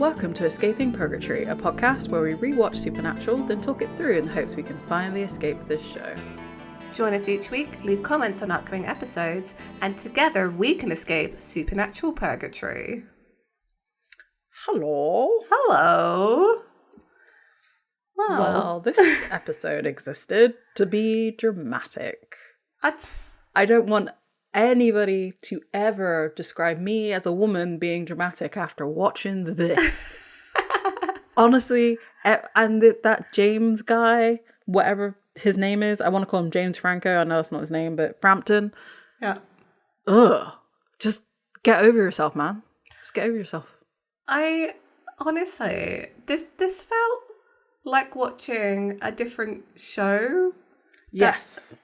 Welcome to Escaping Purgatory, a podcast where we rewatch Supernatural, then talk it through in the hopes we can finally escape this show. Join us each week, leave comments on upcoming episodes, and together we can escape Supernatural Purgatory. Hello. Hello. Wow. Well, this episode existed to be dramatic. What? I don't want anybody to ever describe me as a woman being dramatic after watching this. Honestly, and that James guy, whatever his name is, I want to call him James Franco. I know that's not his name, but Frampton. Yeah. Ugh. Just get over yourself, man. Just get over yourself. I honestly, this felt like watching a different show. Yes.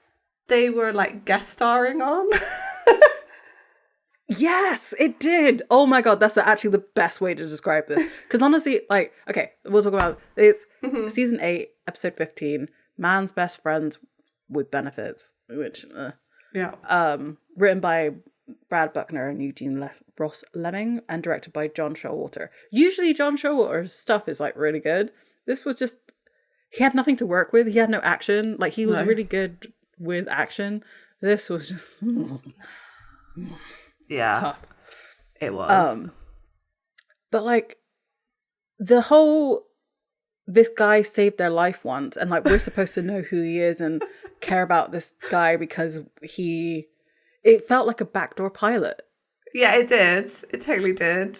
They were like guest starring on. Yes, it did. Oh my god, that's actually the best way to describe this. Because honestly, like, okay, we'll talk about it's season 8, episode 15, Man's Best Friends with Benefits, which written by Brad Buckner and Eugene Ross Lemming and directed by John Showalter. Usually John Showalter's stuff is like really good. This was just, he had nothing to work with. He had no action. Like, he was really good with action. This was just tough. It was. But like the whole, this guy saved their life once, and like we're supposed to know who he is and care about this guy because it felt like a backdoor pilot. Yeah, it did. It totally did.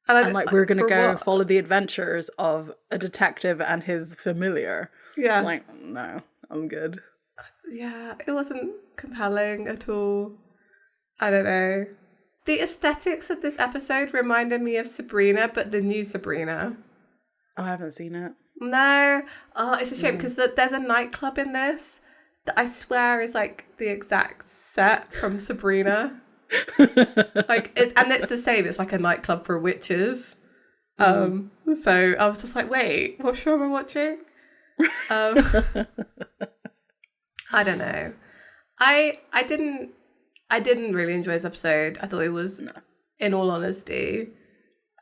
And like we're gonna go follow the adventures of a detective and his familiar. Yeah. Like, no, I'm good. Yeah, it wasn't compelling at all. I don't know. The aesthetics of this episode reminded me of Sabrina, but the new Sabrina. I haven't seen it. No. Oh, it's a shame because there's a nightclub in this that I swear is like the exact set from Sabrina. And it's the same. It's like a nightclub for witches. So I was just like, wait, what show am I watching? I don't know. I didn't really enjoy this episode. I thought it was, in all honesty,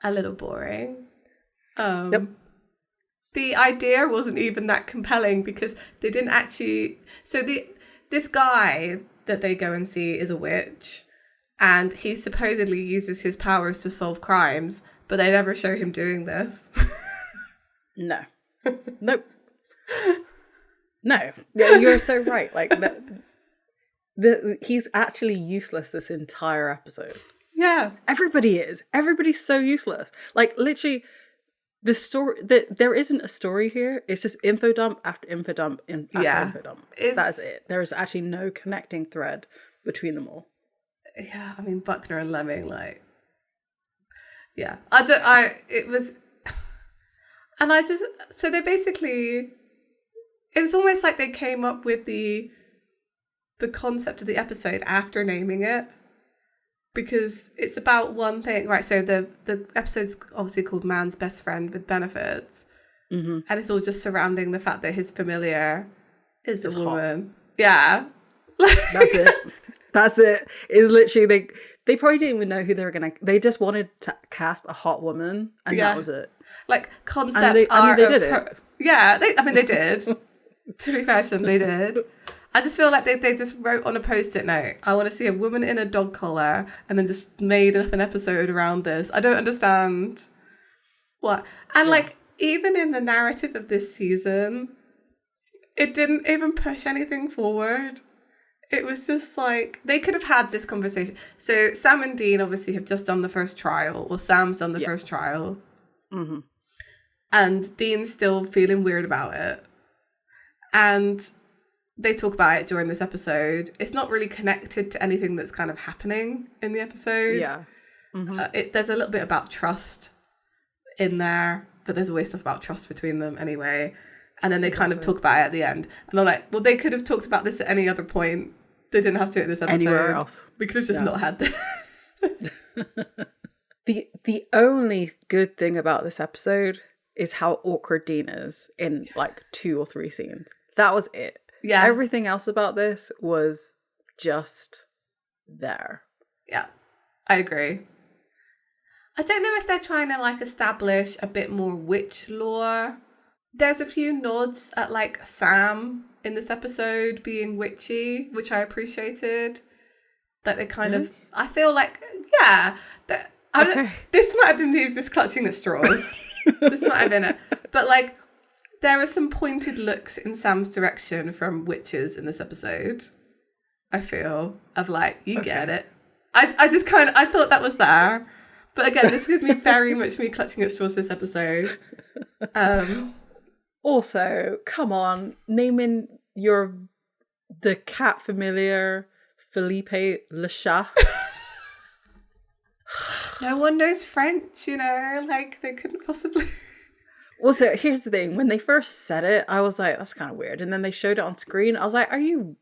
a little boring. Yep. The idea wasn't even that compelling because they didn't actually. So this guy that they go and see is a witch, and he supposedly uses his powers to solve crimes, but they never show him doing this. No. Nope. No. Yeah, you're so right. Like he's actually useless this entire episode. Yeah. Everybody is. Everybody's so useless. Like, literally, the story, there isn't a story here. It's just info dump after info dump after info dump. That is it. There is actually no connecting thread between them all. Yeah, I mean, Buckner and Lemming, like, yeah. So they basically, it was almost like they came up with the concept of the episode after naming it, because it's about one thing, right? So the episode's obviously called Man's Best Friend with Benefits, and it's all just surrounding the fact that his familiar is a woman. Hot. Yeah. That's it. It's literally, they probably didn't even know who they were gonna, they just wanted to cast a hot woman, and that was it. Like, concept art. They did it. Yeah, they did. To be fair to them, they did. I just feel like they just wrote on a post-it note, I want to see a woman in a dog collar, and then just made up an episode around this. I don't understand what. And like, even in the narrative of this season, it didn't even push anything forward. It was just like, they could have had this conversation. So Sam and Dean obviously have just done the first trial, or Sam's done the first trial. Mm-hmm. And Dean's still feeling weird about it. And they talk about it during this episode. It's not really connected to anything that's kind of happening in the episode. Yeah. Mm-hmm. There's a little bit about trust in there, but there's always stuff about trust between them anyway. And then they kind of talk about it at the end. And I'm like, well, they could have talked about this at any other point. They didn't have to do it in this episode. Anywhere else. We could have just not had this. The only good thing about this episode is how awkward Dean is in like 2 or 3 scenes. That was it. Yeah. Everything else about this was just there. Yeah, I agree. I don't know if they're trying to like establish a bit more witch lore. There's a few nods at like Sam in this episode being witchy, which I appreciated. That they kind of, I feel like, yeah, this might have been me just clutching at straws. This might have been it. But like, there are some pointed looks in Sam's direction from witches in this episode. I feel of like, you get it. I just kind of, I thought that was there. But again, this gives me very much me clutching at straws this episode. Also, come on, naming the cat familiar Felipe Le Chat. No one knows French, you know, like they couldn't possibly. Also, here's the thing. When they first said it, I was like, that's kind of weird. And then they showed it on screen. I was like, are you,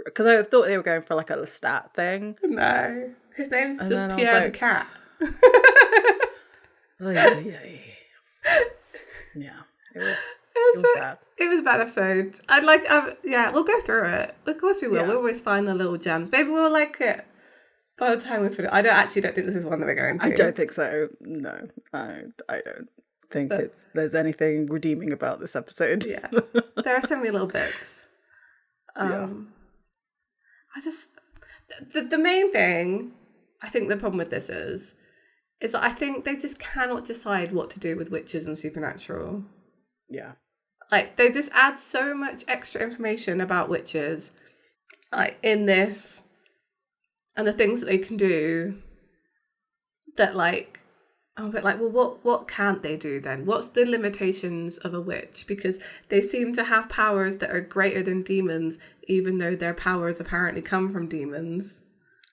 because I thought they were going for like a Lestat thing. No, his name's just Pierre the cat. Yeah, it was bad. It was a bad episode. I'd like, yeah, we'll go through it. Of course we will. Yeah. We'll always find the little gems. Maybe we'll like it by the time we put it. I don't think this is one that we're going to. I don't think so. No, I don't think there's anything redeeming about this episode. Yeah, there are so many little bits. I just the main thing. I think the problem with this is that I think they just cannot decide what to do with witches and supernatural. Yeah. Like, they just add so much extra information about witches, like, in this, and the things that they can do, that, like, I'm a bit like, well, what can't they do then? What's the limitations of a witch? Because they seem to have powers that are greater than demons, even though their powers apparently come from demons.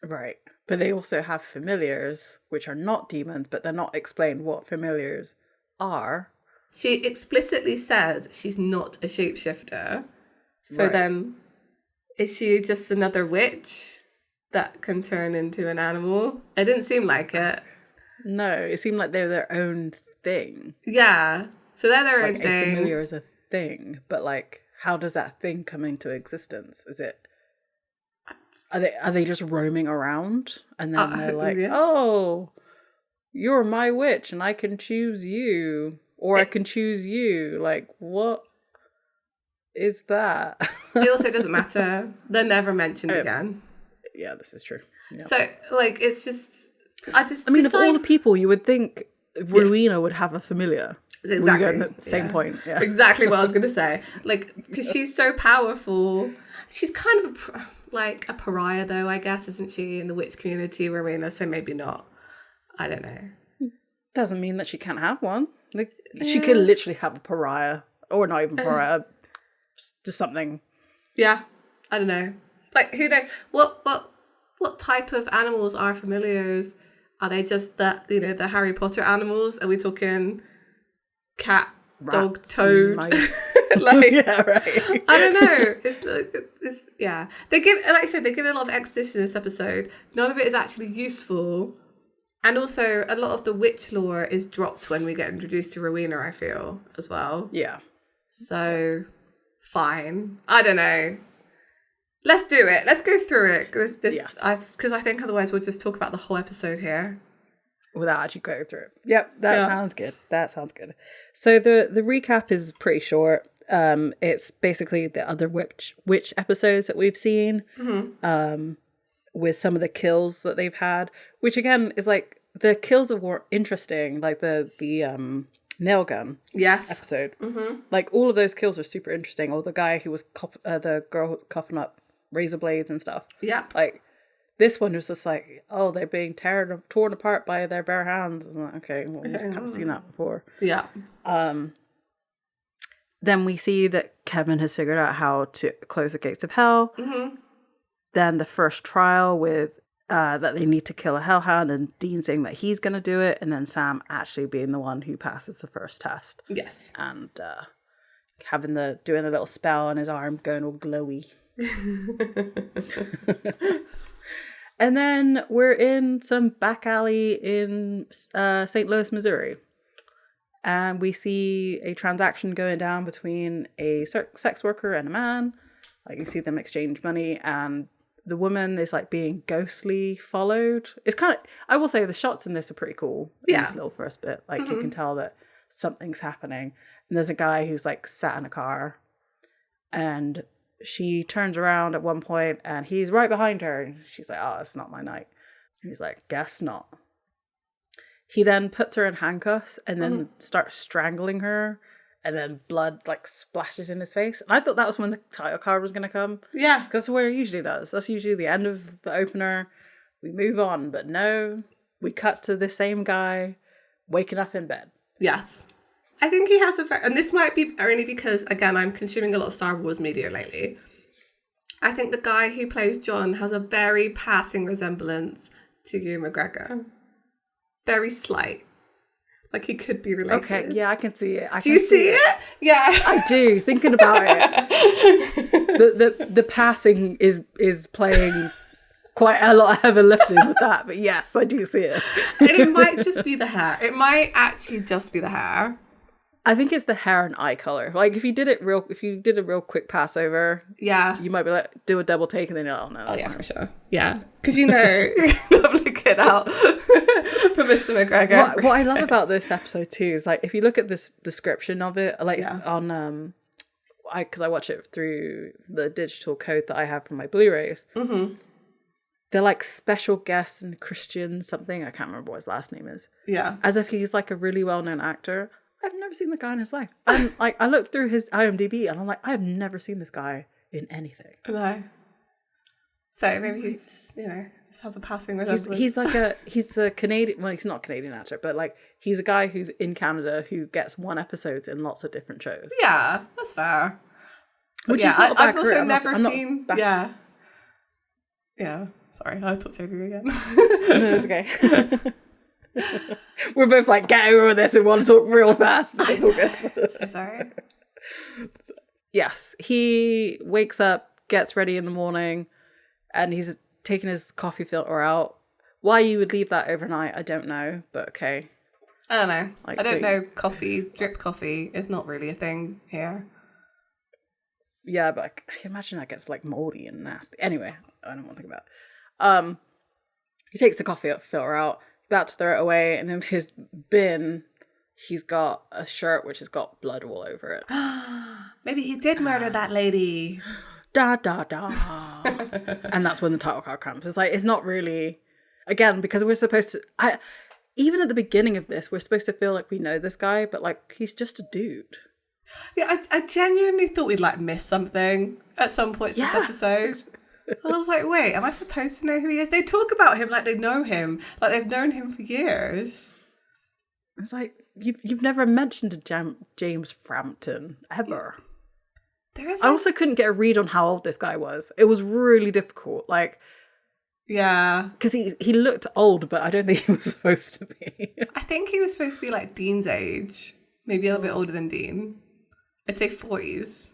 Right. But they also have familiars, which are not demons, but they're not explained what familiars are. She explicitly says she's not a shapeshifter. So then, is she just another witch that can turn into an animal? It didn't seem like it. No, it seemed like they're their own thing. Yeah. So they're their own thing. A familiar is a thing, but like, how does that thing come into existence? Is it... Are they just roaming around? And then they're like, oh, you're my witch and I can choose you. Or I can choose you. Like, what is that? It also doesn't matter. They're never mentioned again. Yeah, this is true. Yep. So, like, it's just... I mean, of all the people, you would think Rowena would have a familiar. Exactly. At the same point. Yeah. Exactly what I was going to say. Like, because she's so powerful. She's kind of a pariah, though, I guess, isn't she, in the witch community, Rowena? So maybe not. I don't know. Doesn't mean that she can't have one. Like, she could literally have a pariah, or not even pariah, just something. Yeah, I don't know. Like, who knows? What type of animals are familiars? Are they just the Harry Potter animals? Are we talking cat, rats, dog, toad? Like, yeah, right. I don't know. It's yeah. They give, like I said, they give a lot of exposition in this episode. None of it is actually useful. And also, a lot of the witch lore is dropped when we get introduced to Rowena, I feel, as well. Yeah. So, fine. I don't know. Let's do it. Let's go through it. Because I think otherwise we'll just talk about the whole episode here. Without actually going through it. Yep, sounds good. That sounds good. So the recap is pretty short. It's basically the other witch episodes that we've seen. Mm-hmm. With some of the kills that they've had, which again is like the kills are more interesting, like the nail gun episode. Mm-hmm. Like all of those kills are super interesting. Or the guy who was the girl coughing up razor blades and stuff. Yeah, like this one was just like, oh, they're being torn apart by their bare hands. I'm like, okay, well, we've kind of seen that before. Yeah. Then we see that Kevin has figured out how to close the gates of hell. Mm-hmm. Then the first trial with that they need to kill a hellhound, and Dean saying that he's going to do it, and then Sam actually being the one who passes the first test. Yes. And doing a little spell on his arm, going all glowy. And then we're in some back alley in St. Louis, Missouri. And we see a transaction going down between a sex worker and a man. Like, you see them exchange money, and the woman is like being ghostly followed. It's kind of, I will say the shots in this are pretty cool. In this little first bit, like you can tell that something's happening. And there's a guy who's like sat in a car, and she turns around at one point and he's right behind her, and she's like, "Oh, it's not my night." And he's like, "Guess not." He then puts her in handcuffs and then starts strangling her, and then blood like splashes in his face. And I thought that was when the title card was going to come. Yeah. Because that's where it usually does. That's usually the end of the opener. We move on, but no, we cut to the same guy waking up in bed. Yes. I think he has and this might be only because, again, I'm consuming a lot of Star Wars media lately. I think the guy who plays John has a very passing resemblance to Ewan McGregor. Very slight. Like he could be related. Okay, yeah, I can see it. Do you see it? Yeah. I do, thinking about it. The passing is playing quite a lot of heavy lifting with that, but yes, I do see it. And it might just be the hair. It might actually just be the hair. I think it's the hair and eye color. Like if you did a real quick pass over, yeah, you might be like do a double take and then oh no. Oh yeah, for sure. Yeah, because you're not looking out for Mr. McGregor. What I love about this episode too is like if you look at this description of it, like it's on because I watch it through the digital code that I have from my Blu-rays. Mm-hmm. They're like special guest and Christian something. I can't remember what his last name is. Yeah, as if he's like a really well-known actor. I've never seen the guy in his life. And like I looked through his IMDb and I'm like, I've never seen this guy in anything. No. So maybe he's just, just has a passing resemblance. He's a Canadian, well, he's not a Canadian actor, but like he's a guy who's in Canada who gets one episode in lots of different shows. Yeah, that's fair. Which is not a bad I've also never seen. Yeah. Sorry, I talked over you again. No, it's okay. We're both like, get over this and want to talk real fast. It's all good. So sorry. Yes, he wakes up, gets ready in the morning, and he's taking his coffee filter out. Why you would leave that overnight, I don't know, but okay. I don't know. Like, I don't know. Drip coffee is not really a thing here. Yeah, but I can imagine that gets like moldy and nasty. Anyway, I don't want to think about it. He takes the coffee filter out, about to throw it away, and in his bin, he's got a shirt which has got blood all over it. Maybe he did murder that lady. Da da da. And that's when the title card comes. It's like, it's not really, again, because we're supposed to, even at the beginning of this, we're supposed to feel like we know this guy, but like, he's just a dude. Yeah, I genuinely thought we'd like miss something at some points this episode. I was like, wait, am I supposed to know who he is? They talk about him like they know him, like they've known him for years. It's like, you've never mentioned a James Frampton, ever. I also couldn't get a read on how old this guy was. It was really difficult. Like, yeah. Because he looked old, but I don't think he was supposed to be. I think he was supposed to be like Dean's age. Maybe a little bit older than Dean. I'd say 40s.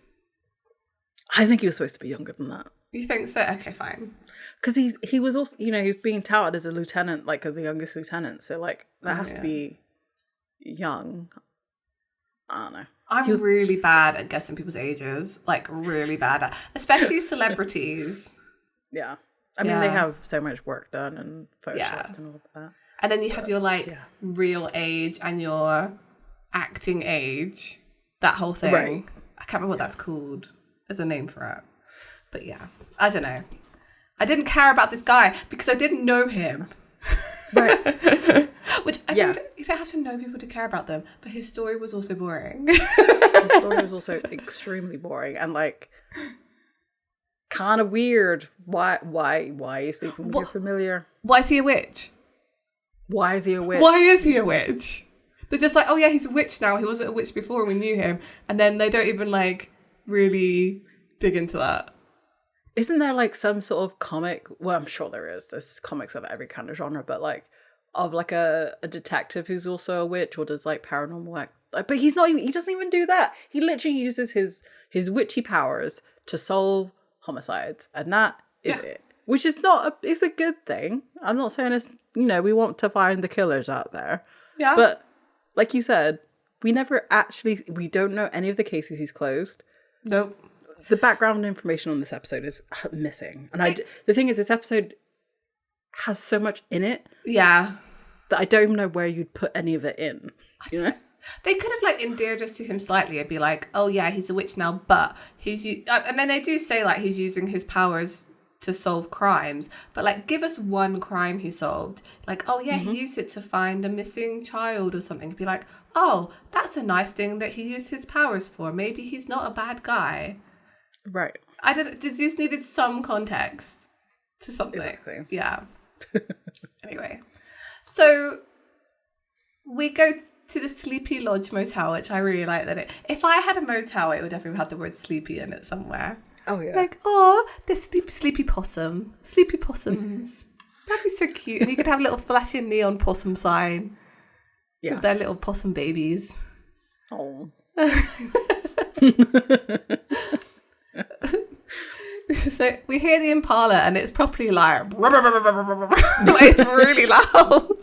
I think he was supposed to be younger than that. You think so? Okay, fine. Because he was also, he was being touted as a lieutenant, like the youngest lieutenant. So like that has to be young. I don't know. I'm really bad at guessing people's ages. Like really bad at, especially celebrities. Yeah. I mean, they have so much work done and photoshopped and all of that. And then you have your real age and your acting age. That whole thing. Right. I can't remember what that's called. There's a name for it. But yeah, I don't know. I didn't care about this guy because I didn't know him. Right. Which, I mean, you don't have to know people to care about them, but his story was also boring. His story was also extremely boring and like kind of weird. Why are you sleeping with your familiar? Why is he a witch? Why is he a witch? Why is he a witch? They're just like, oh yeah, he's a witch now. He wasn't a witch before and we knew him. And then they don't even like really dig into that. Isn't there like some sort of comic? Well, I'm sure there is. There's comics of every kind of genre, but like of like a detective who's also a witch or does like paranormal work. Like, but he's not even, he doesn't even do that. He literally uses his witchy powers to solve homicides. And that is it. Which is it's a good thing. I'm not saying it's, we want to find the killers out there. Yeah. But like you said, we don't know any of the cases he's closed. Nope. the background information on this episode is missing. And the thing is, this episode has so much in it. Yeah. That I don't even know where you'd put any of it in. You know? They could have, like, endeared us to him slightly and be like, oh, yeah, he's a witch now, but he's... And then they do say, like, he's using his powers to solve crimes. But, like, give us one crime he solved. Like, oh, yeah, he used it to find a missing child or something. Be like, oh, that's a nice thing that he used his powers for. Maybe he's not a bad guy. Right. They just needed some context to something. Exactly. Yeah. Anyway. So, we go to the Sleepy Lodge Motel, which I really like that if I had a motel, it would definitely have the word sleepy in it somewhere. Oh, yeah. Like, oh, the sleepy possum. Sleepy possums. That'd be so cute. And you could have a little flashing neon possum sign. Yeah. With their little possum babies. Oh. So we hear the Impala and it's properly like it's really loud.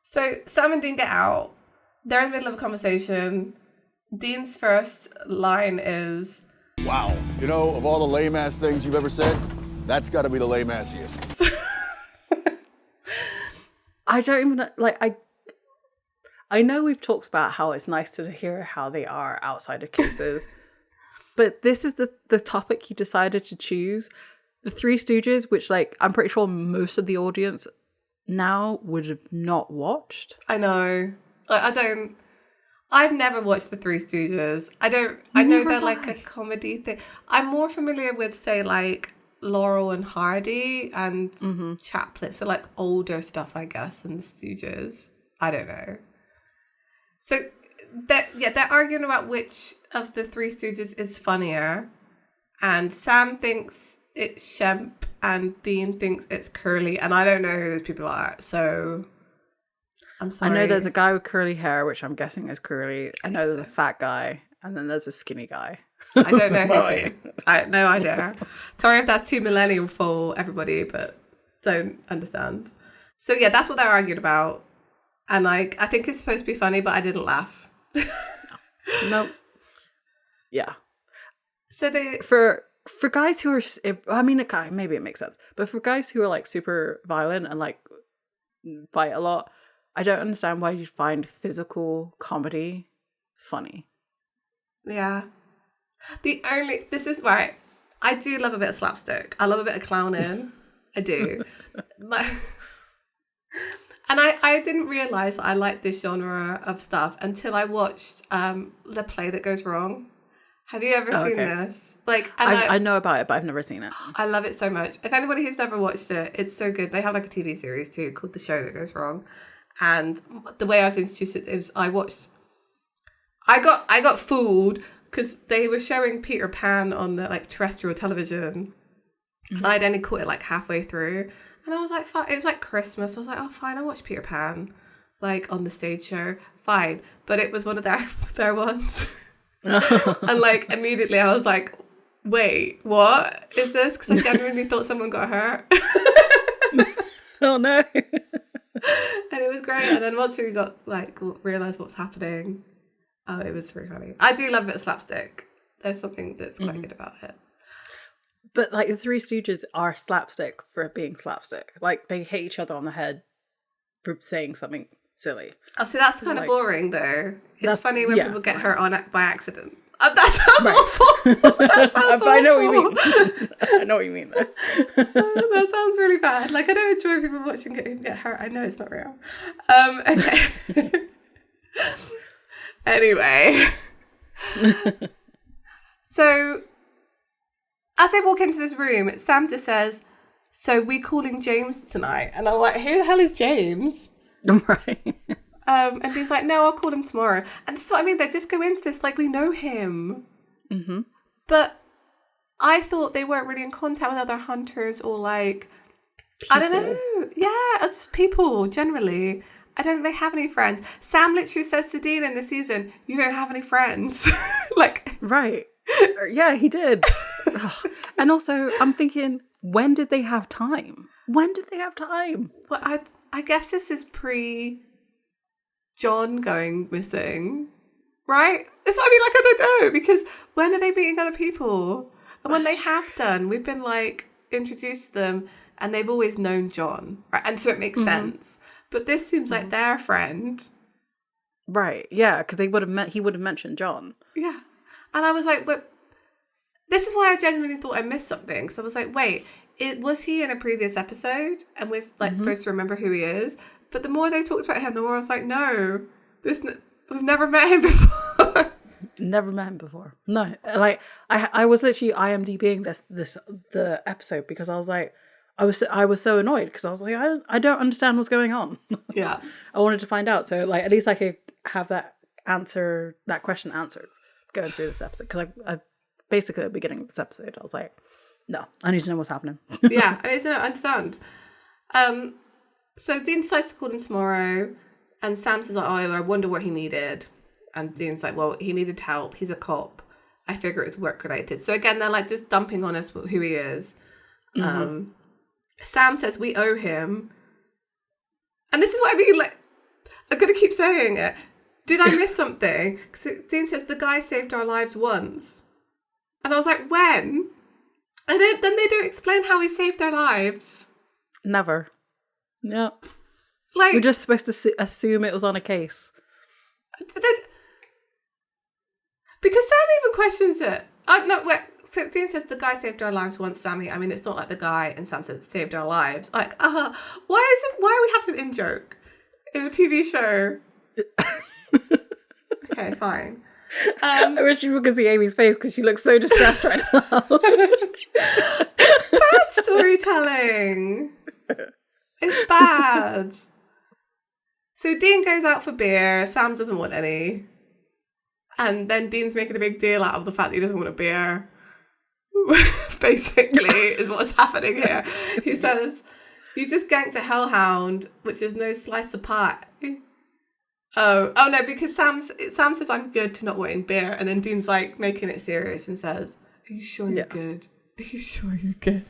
So Sam and Dean get out. They're in the middle of a conversation. Dean's first line is, wow. You know, of all the lame-ass things you've ever said, that's got to be the lame-assiest. I don't even know, like, I know we've talked about how it's nice to hear how they are outside of cases, but this is the topic you decided to choose. The Three Stooges, which, like, I'm pretty sure most of the audience now would have not watched. I know. Like, I've never watched the Three Stooges. I know they're like a comedy thing. I'm more familiar with, say, like, Laurel and Hardy and Chaplin. So, like, older stuff, I guess, than the Stooges. I don't know. So, they're arguing about which of the Three Stooges is funnier. And Sam thinks it's Shemp and Dean thinks it's Curly. And I don't know who those people are. So, I'm sorry. I know there's a guy with curly hair, which I'm guessing is Curly. I know there's a fat guy. And then there's a skinny guy. I don't know who's who. I have no idea. Sorry if that's too millennial for everybody, but don't understand. So, yeah, that's what they're arguing about. And, like, I think it's supposed to be funny, but I didn't laugh. Nope. Yeah. So for guys who are, I mean, maybe it makes sense, but for guys who are, like, super violent and, like, fight a lot, I don't understand why you find physical comedy funny. Yeah. This is right. I do love a bit of slapstick. I love a bit of clowning. I do. And I didn't realise that I liked this genre of stuff until I watched The Play That Goes Wrong. Have you ever seen this? Like, I know about it, but I've never seen it. I love it so much. If anybody who's never watched it, it's so good. They have, like, a TV series too called The Show That Goes Wrong. And the way I was introduced to it was I got fooled because they were showing Peter Pan on the, like, terrestrial television. And I'd only caught it, like, halfway through. And I was like, fine. It was like Christmas. I was like, oh, fine, I'll watch Peter Pan, like, on the stage show. Fine. But it was one of their ones. And, like, immediately I was like, wait, what is this? Because I genuinely thought someone got hurt. Oh, no. And it was great. And then once we got, like, realised what's happening, oh, it was really funny. I do love a bit of slapstick. There's something that's quite good about it. But, like, the Three Stooges are slapstick for being slapstick. Like, they hit each other on the head for saying something silly. Oh, see, that's kind of boring, though. It's funny when people get hurt by accident. That sounds awful. That sounds awful. I know what you mean. I know what you mean, though. That sounds really bad. Like, I don't enjoy people watching get hurt. I know it's not real. Okay. Anyway. So, as they walk into this room, Sam just says, so we calling James tonight? And I'm like, who the hell is James? Right. And he's like, no, I'll call him tomorrow. And this is what I mean. They just go into this like we know him. Mm-hmm. But I thought they weren't really in contact with other hunters or, like, people. I don't know. Yeah, just people generally. I don't think they have any friends. Sam literally says to Dean in the season, you don't have any friends. Like, right. Yeah, he did. And also, I'm thinking, when did they have time? When did they have time? Well, I guess this is pre John going missing. Right? That's what I mean. Like, I don't know, because when are they meeting other people? And when they have done, we've been like introduced to them, and they've always known John, right? And so it makes sense. But this seems like their friend, right? Yeah, because he would have mentioned John. Yeah, and I was like, but this is why I genuinely thought I missed something. So I was like, wait, was he in a previous episode and we're like supposed to remember who he is? But the more they talked about him, the more I was like, no, we've never met him before. Never met him before. No, like I was literally IMDbing the episode because I was like, I was so annoyed because I was like, I don't understand what's going on. Yeah, I wanted to find out, so like at least I could have that question answered going through this episode, because I basically at the beginning of this episode I was like, no, I need to know what's happening. Yeah, I need to understand. So Dean decides to call him tomorrow, and Sam says like, oh, I wonder what he needed. And Dean's like, well, he needed help. He's a cop. I figure it's work related. So again, they're like just dumping on us who he is. Sam says we owe him. And this is what I mean, like, I'm going to keep saying it. Did I miss something? Because Dean says the guy saved our lives once. And I was like, when? And then they don't explain how he saved their lives. Never. Yeah. Like, we're just supposed to assume it was on a case. But then, because Sam even questions it. No, wait. So Dean says the guy saved our lives once, Sammy. I mean, it's not like the guy, and Sam says saved our lives. Like, why are we having an in-joke in a TV show? Okay, fine. I wish you could see Amy's face because she looks so distressed right now. It's bad storytelling. It's bad. So Dean goes out for beer. Sam doesn't want any. And then Dean's making a big deal out of the fact that he doesn't want a beer. Basically, is what's happening here. He says, you just ganked a hellhound, which is no slice of pie. Oh no, because Sam says I'm good to not wanting beer. And then Dean's like making it serious and says, are you sure you're good? Are you sure you're good?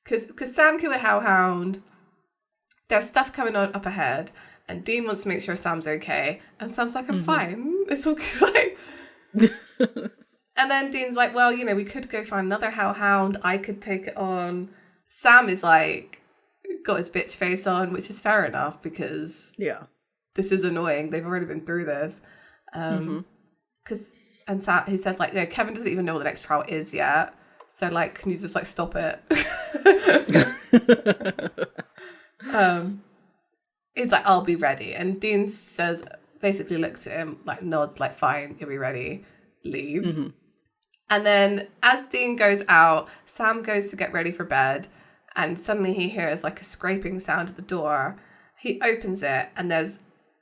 Because Sam killed a hellhound. There's stuff coming on up ahead, and Dean wants to make sure Sam's okay, and Sam's like, I'm fine, it's all good. And then Dean's like, well, we could go find another hellhound, I could take it on. Sam is like, got his bitch face on, which is fair enough, because this is annoying, they've already been through this. And Sam, he says like, Kevin doesn't even know what the next trial is yet, so like, can you just like stop it? He's like, I'll be ready. And Dean says, basically looks at him, like nods, like, fine, you'll be ready, leaves. And then as Dean goes out, Sam goes to get ready for bed, and suddenly he hears like a scraping sound at the door. He opens it, and there's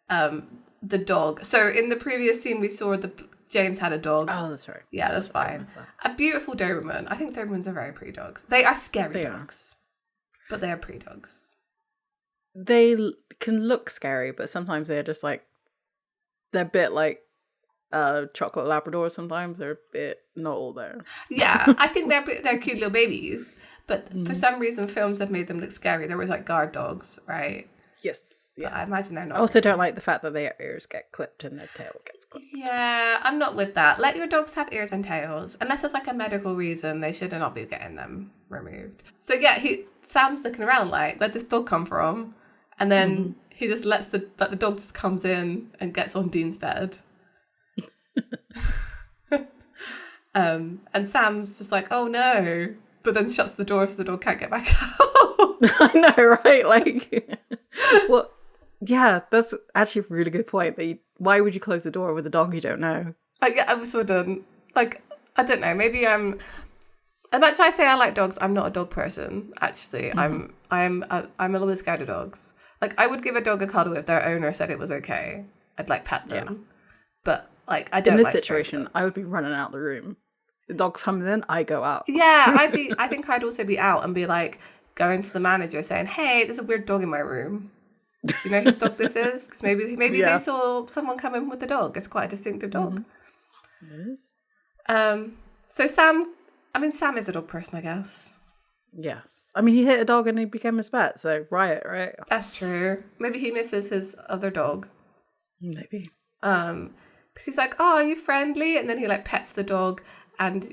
the dog. So in the previous scene we saw James had a dog. Oh, that's right. Yeah, that's fine. A beautiful Doberman. I think Dobermans are very pretty dogs. They are scary dogs. But they are pretty dogs. They can look scary, but sometimes they're just like, they're a bit like chocolate Labradors. Sometimes they're a bit not all there. Yeah, I think they're cute little babies, but for some reason films have made them look scary. There was like guard dogs, right? Yes. Yeah, but I imagine they're not. I also don't like the fact that their ears get clipped and their tail gets clipped. Yeah, I'm not with that. Let your dogs have ears and tails, unless it's like a medical reason. They should not be getting them removed. So yeah, Sam's looking around like, where'd this dog come from? And then he just lets the dog just comes in and gets on Dean's bed. And Sam's just like, oh no, but then shuts the door so the dog can't get back out. I know, right? Like, well, yeah, that's actually a really good point. Why would you close the door with a dog you don't know? Like, I was wouldn't. Like, I don't know. Maybe I'm. As much as I say I like dogs, I'm not a dog person. Actually, I'm a little bit scared of dogs. Like, I would give a dog a cuddle if their owner said it was okay. I'd like pet them. Yeah. But like, I don't. In this like situation, I would be running out the room. The dog comes in, I go out. Yeah, I think I'd also be out and be like going to the manager saying, "Hey, there's a weird dog in my room. Do you know whose dog this is? Because maybe they saw someone come in with the dog. It's quite a distinctive dog." It is. So Sam is a dog person, I guess. Yes. I mean, he hit a dog and he became his pet, so riot, right? That's true. Maybe he misses his other dog. Maybe. 'Cause he's like, oh, are you friendly? And then he like pets the dog, and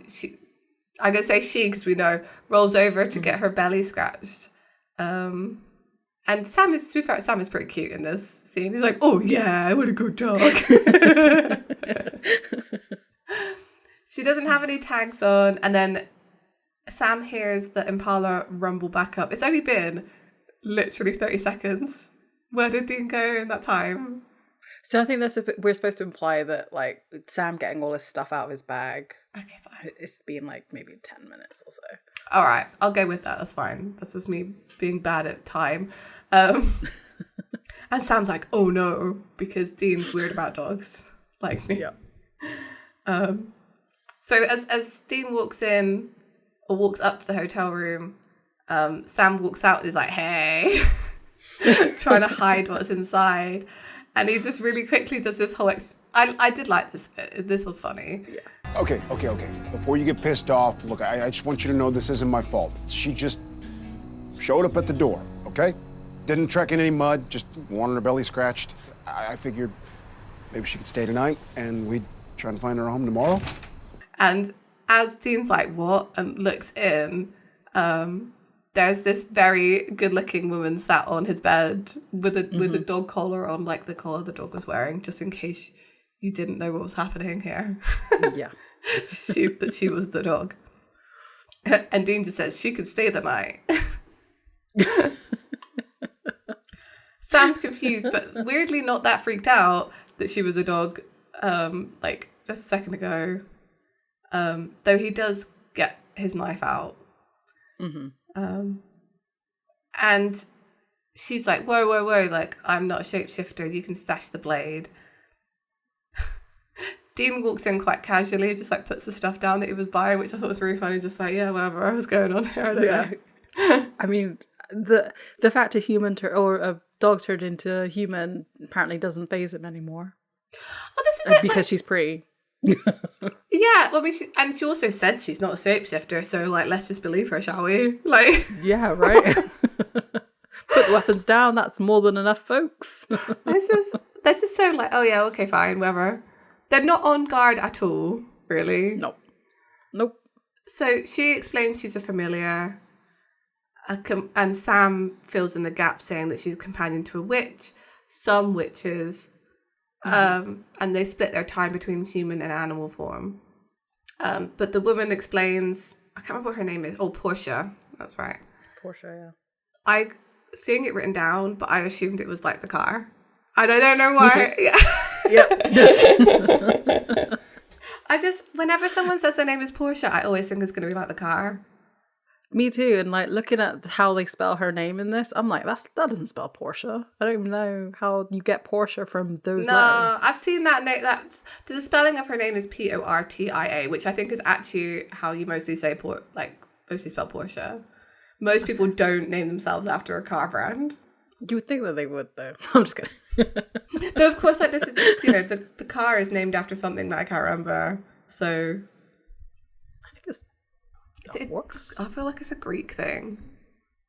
I'm gonna say she because we know, rolls over to get her belly scratched. And Sam is, to be fair, Sam is pretty cute in this scene. He's like, oh yeah, what a good dog. She doesn't have any tags on, and then Sam hears the Impala rumble back up. It's only been literally 30 seconds. Where did Dean go in that time? So I think we're supposed to imply that like Sam getting all his stuff out of his bag. Okay, fine. It's been like maybe 10 minutes or so. All right, I'll go with that. That's fine. That's just me being bad at time. And Sam's like, oh no, because Dean's weird about dogs, like me. Yeah. So as Dean walks in or walks up to the hotel room, Sam walks out and is like, hey, trying to hide what's inside. And he just really quickly does this whole... I did like this bit. This was funny. Yeah. Okay. Before you get pissed off, look, I just want you to know this isn't my fault. She just showed up at the door, okay? Didn't trek in any mud, just wanted her belly scratched. I figured maybe she could stay tonight and we'd try and find her home tomorrow. And as Dean's like, what? And looks in, there's this very good-looking woman sat on his bed with a dog collar on, like the collar the dog was wearing, just in case you didn't know what was happening here. Yeah. That she was the dog. And Dean just says she could stay the night. Sam's confused, but weirdly not that freaked out that she was a dog, like just a second ago. Though he does get his knife out. Mm-hmm. And she's like, whoa, like, I'm not a shapeshifter, you can stash the blade. Dean walks in quite casually, just like puts the stuff down that he was buying, which I thought was really funny, just like, yeah, whatever, what's going on here, I don't know. I mean, the fact a human or a dog turned into a human apparently doesn't faze him anymore. Oh, this is it, because like, she's pretty. Yeah, well, I mean, she also said she's not a shapeshifter, so like, let's just believe her, shall we? Like, yeah, right. Put the weapons down. That's more than enough, folks. they're just so like, oh yeah, okay, fine, whatever. They're not on guard at all, really. Nope. So she explains she's a familiar, and Sam fills in the gap saying that she's a companion to a witch, some witches. And they split their time between human and animal form. But the woman explains, I can't remember what her name is. Oh, Portia. That's right. Portia, yeah. I seeing it written down, but I assumed it was like the car. And I don't know why. Yeah. Whenever someone says their name is Portia, I always think it's going to be like the car. Me too. And like looking at how they spell her name in this, I'm like, that doesn't spell Portia. I don't even know how you get Portia from those letters. No, I've seen that name. The spelling of her name is Portia, which I think is actually how you mostly say mostly spell Portia. Most people don't name themselves after a car brand. You would think that they would, though. I'm just kidding. Though, of course, like this is, the car is named after something that I can't remember. So I think it works. I feel like it's a Greek thing.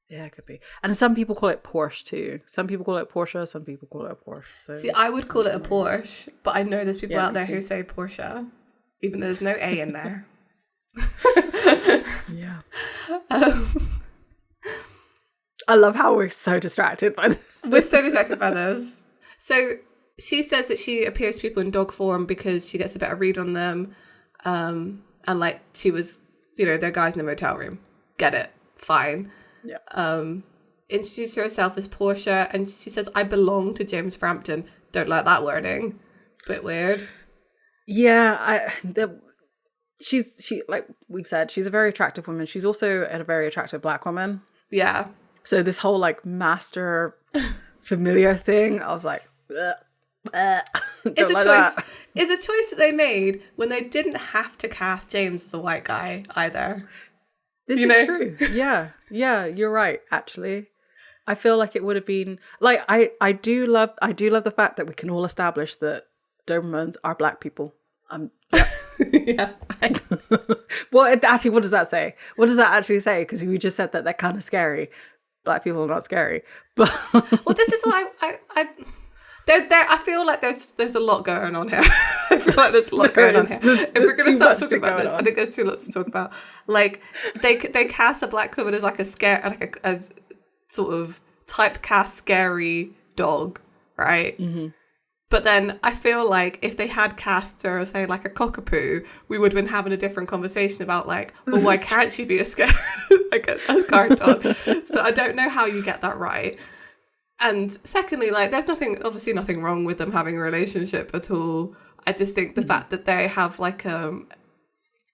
Yeah, it could be. And some people call it Porsche too. Some people call it Porsche. Some people call it a Porsche. So see, I would call it a Porsche, but I know there's people out there too. who say Porsche, even though there's no A in there. Yeah. I love how we're so distracted by this. We're so distracted by this. So she says that she appears to people in dog form because she gets a better read on them. And like she was, they're guys in the motel room. Get it. Fine. Yeah. Introduce herself as Portia, and she says, I belong to James Frampton. Don't like that wording. Bit weird. Yeah, she like we've said, she's a very attractive woman. She's also a very attractive black woman. Yeah. So this whole like master familiar thing, I was like, It's a like choice. that. It's a choice that they made when they didn't have to cast James as a white guy either. This is true. Yeah, you're right. Actually, I feel like it would have been like I do love the fact that we can all establish that Dobermans are black people. Yeah. Yeah. Well, actually, what does that say? What does that actually say? Because we just said that they're kind of scary. Black people are not scary, but well, this is what I I feel like there's a lot going on here. I feel like there's a lot going on here. If we're going to start talking about this, I think there's too much to talk about. Like, they cast a black woman as like a sort of typecast scary dog, right? Mm-hmm. But then I feel like if they had cast her, say, like a cockapoo, we would have been having a different conversation about, like, well, why can't she be a scary, like a guard dog? So I don't know how you get that right. And secondly, like, there's obviously nothing wrong with them having a relationship at all. I just think the fact that they have, like,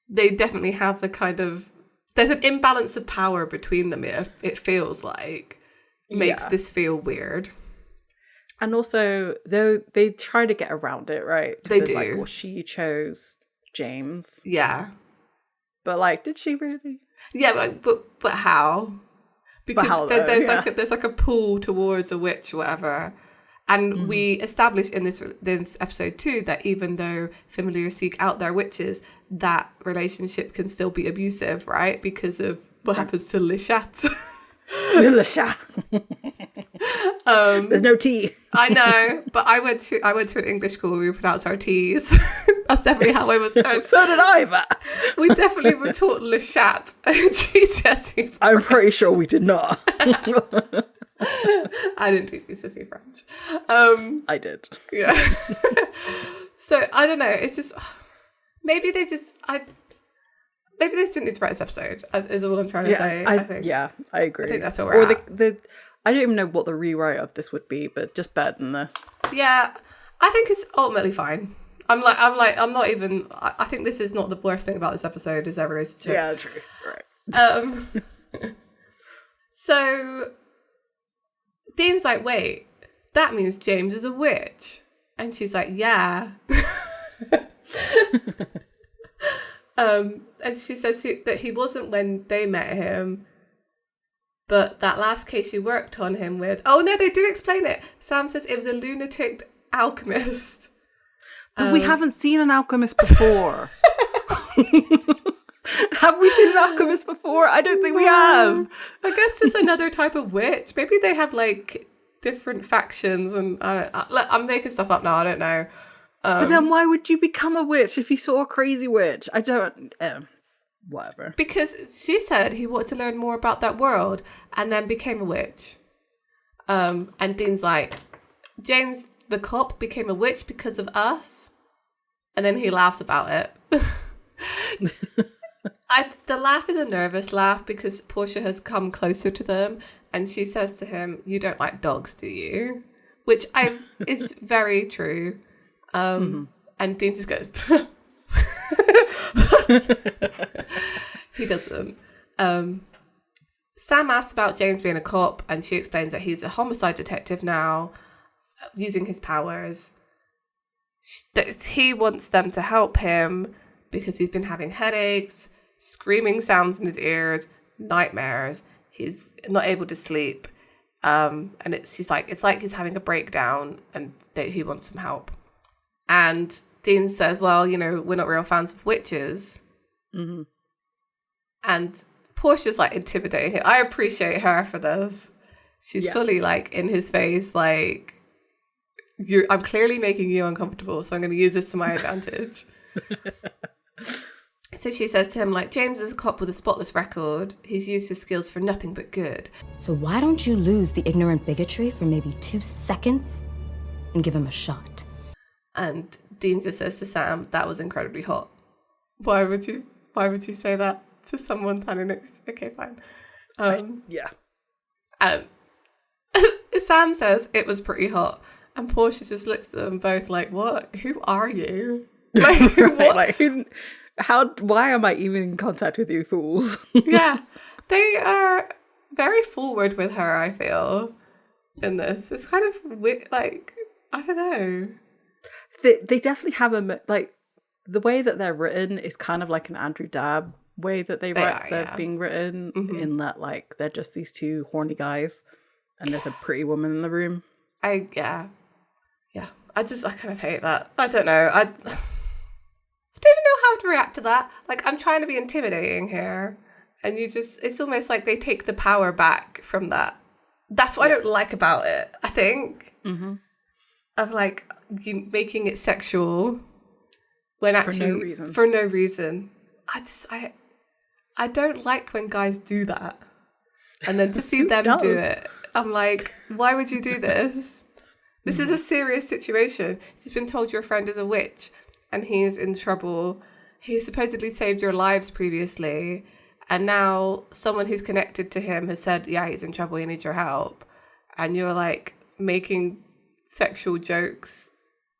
they definitely have the kind of, there's an imbalance of power between them, it feels like, makes this feel weird. And also, they try to get around it, right? They do. Like, well, she chose James. Yeah. But, like, did she really? Yeah, like, but how? Because there's like a pull towards a witch or whatever. And we established in this episode too that even though familiars seek out their witches, that relationship can still be abusive, right? Because of what happens to Le Chat. Le Chat. There's no T. I know, but I went to an English school where we pronounce our T's. That's definitely how I was taught. So did I, but we definitely were taught Le Chat. I'm pretty sure we did not. I didn't teach GCSE French. I did. Yeah. So I don't know. It's just maybe they didn't need to write this episode. Is all I'm trying to say. I think. Yeah, I agree. I think that's where we're at. I don't even know what the rewrite of this would be, but just better than this. Yeah, I think it's ultimately fine. I'm not even. I think this is not the worst thing about this episode. Is their relationship? Yeah, true. Right. So Dean's like, wait, that means James is a witch, and she's like, yeah. And she says that he wasn't when they met him. But that last case you worked on him with... Oh, no, they do explain it. Sam says it was a lunatic alchemist. But we haven't seen an alchemist before. Have we seen an alchemist before? I don't think we have. I guess it's another type of witch. Maybe they have, like, different factions. And I'm making stuff up now. I don't know. But then why would you become a witch if you saw a crazy witch? I don't... whatever. Because she said he wanted to learn more about that world and then became a witch. And Dean's like, James the cop became a witch because of us. And then he laughs about it. The laugh is a nervous laugh because Portia has come closer to them and she says to him, you don't like dogs, do you? Which is very true. And Dean just goes... He doesn't. Sam asks about James being a cop and she explains that he's a homicide detective now, using his powers. That he wants them to help him because he's been having headaches, screaming sounds in his ears, nightmares. He's not able to sleep. And it's like he's having a breakdown and he wants some help. And Dean says, well, we're not real fans of witches. Mm-hmm. And Portia's like intimidating him. I appreciate her for this. She's fully like in his face, like, I'm clearly making you uncomfortable, so I'm going to use this to my advantage. So she says to him, like, James is a cop with a spotless record. He's used his skills for nothing but good. So why don't you lose the ignorant bigotry for maybe 2 seconds and give him a shot? And Dean just says to Sam, that was incredibly hot. Why would you say that to someone standing next? Okay, fine. Sam says it was pretty hot. And Portia just looks at them both like, what? Who are you? Like, what? Like, why am I even in contact with you fools? Yeah. They are very forward with her, I feel, in this. It's kind of weird, like, I don't know. They definitely have the way that they're written is kind of like an Andrew Dabb way that they're being written, in that, like, they're just these 2 horny guys and there's a pretty woman in the room. I kind of hate that. I don't know. I don't even know how to react to that. Like, I'm trying to be intimidating here and it's almost like they take the power back from that. That's what I don't like about it, I think. of like you making it sexual when actually For no reason. for no reason. I don't like when guys do that, and then to see them do does? it, I'm like, why would you do this? This is a serious situation. He's been told your friend is a witch, and he's in trouble. He supposedly saved your lives previously, and now someone who's connected to him has said, yeah, he's in trouble, he needs your help. And you're like making sexual jokes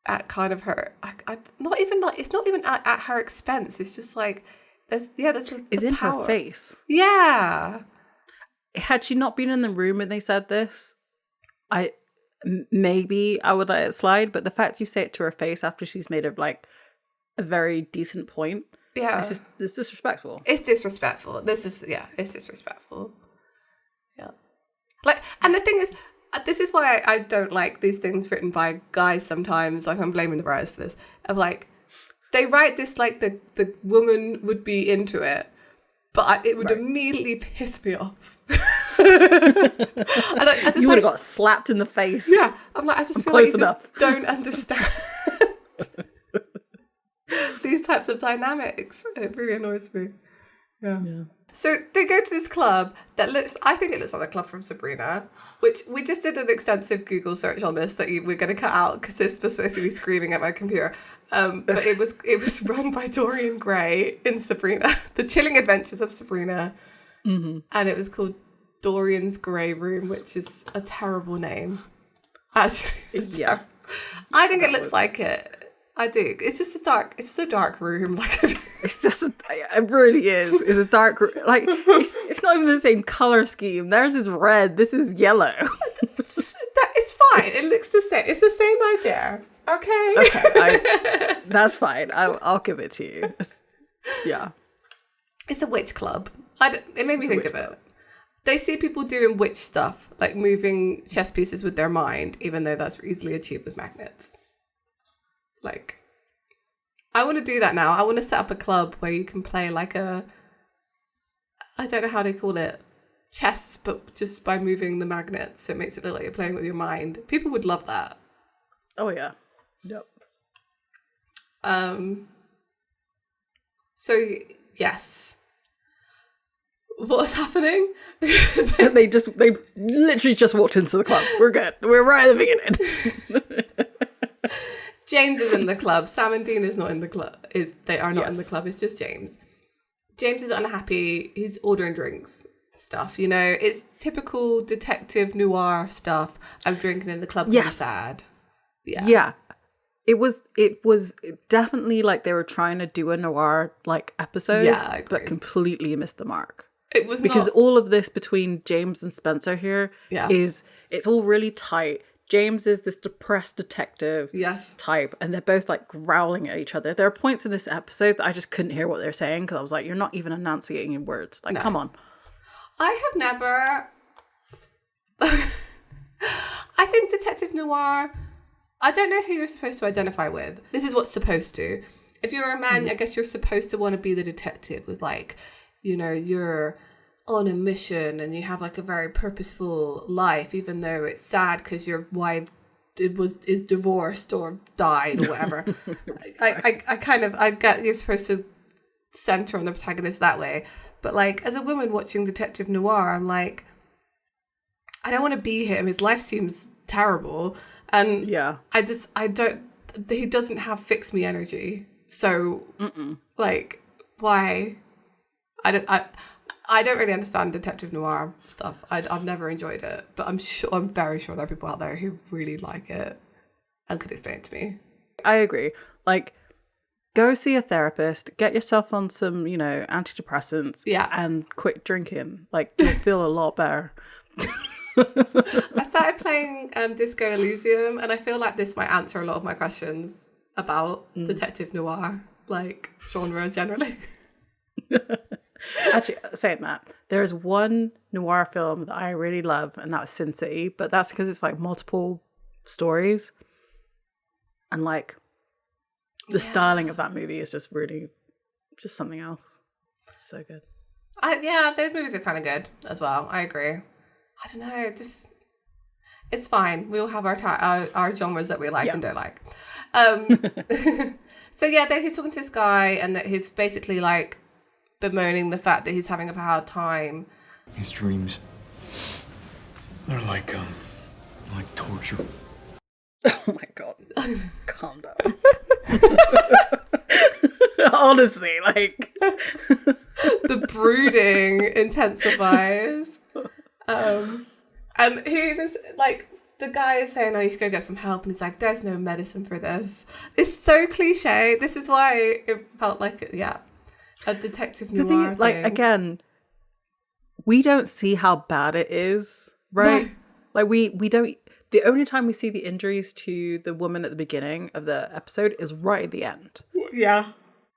at kind of her, not even like, it's not even at her expense. It's just like, there's It's in power. her face. Yeah. Had she not been in the room when they said this, maybe I would let it slide. But the fact you say it to her face after she's made a very decent point, Yeah. it's disrespectful. It's disrespectful. It's disrespectful. Yeah. Like, and the thing is, this is why I don't like these things written by guys sometimes. Like, I'm blaming the writers for this. Of like, they write this like the woman would be into it, but it would immediately piss me off. And I just You would have got slapped in the face. Yeah, I'm like, I just feel close like you enough. just don't understand these types of dynamics. It really annoys me. Yeah. So they go to this club that I think it looks like the club from Sabrina, which we just did an extensive Google search on this that we're going to cut out because this was supposed to be screaming at my computer. But it was run by Dorian Gray in Sabrina, The Chilling Adventures of Sabrina. Mm-hmm. And it was called Dorian's Grey Room, which is a terrible name. Actually, Yeah. I think it looks like it. I do. It's just a dark room. Like It really is. It's a dark, like, it's not even the same color scheme. Theirs is red. This is yellow. it's fine. It looks the same. It's the same idea. Okay. Okay, that's fine. I'll give it to you. Yeah. It's a witch club. It made me think of it. They see people doing witch stuff, like moving chess pieces with their mind, even though that's easily achieved with magnets. Like, I want to do that now. I want to set up a club where you can play like I don't know how they call it, chess, but just by moving the magnets. It makes it look like you're playing with your mind. People would love that. Oh, yeah. Yep. So, yes. What's happening? They literally just walked into the club. We're good. We're right at the beginning. James is in the club. Sam and Dean is not in the club. They are not in the club. It's just James. James is unhappy. He's ordering drinks, stuff. You know, it's typical detective noir stuff. I'm drinking in the club. I'm sad. Yeah. Yeah. It was definitely like they were trying to do a noir like episode, Yeah, I agree. but completely missed the mark. It was Because not... all of this between James and Spencer here it's all really tight. James is this depressed detective type, and they're both like growling at each other. There are points in this episode that I just couldn't hear what they're saying because I was like, you're not even enunciating in words. Like, come on. I have never... I think detective noir... I don't know who you're supposed to identify with. This is what's supposed to. If you're a man, I guess you're supposed to want to be the detective with like, you know, you're on a mission and you have like a very purposeful life, even though it's sad because your wife is divorced or died or whatever. I get you're supposed to center on the protagonist that way. But like as a woman watching detective noir, I'm like, I don't want to be him. His life seems terrible. And he doesn't have fix me energy. So like, why? I don't really understand detective noir stuff. I've never enjoyed it, but I'm very sure there are people out there who really like it and could explain it to me. I agree. Like, go see a therapist, get yourself on some, you know, antidepressants, and quit drinking. Like, you'll feel a lot better. I started playing Disco Elysium, and I feel like this might answer a lot of my questions about detective noir, like genre generally. Actually, saying that, there's one noir film that I really love, and that's Sin City, but that's because it's like multiple stories, and like the styling of that movie is just really just something else. So good. Those movies are kind of good as well. I agree. I don't know, It's fine. We all have our genres that we like and don't like. So yeah, he's talking to this guy, and that he's basically like bemoaning the fact that he's having a hard time. His dreams, they're like torture. Oh my god. Calm down. Honestly, like The brooding intensifies. And he even, like, the guy is saying, oh, you should go get some help. And he's like, there's no medicine for this. It's so cliche. This is why it felt like, a detective noir the thing is, like, thing. again, we don't see how bad it is, right? No. Like, we don't... The only time we see the injuries to the woman at the beginning of the episode is right at the end. Yeah.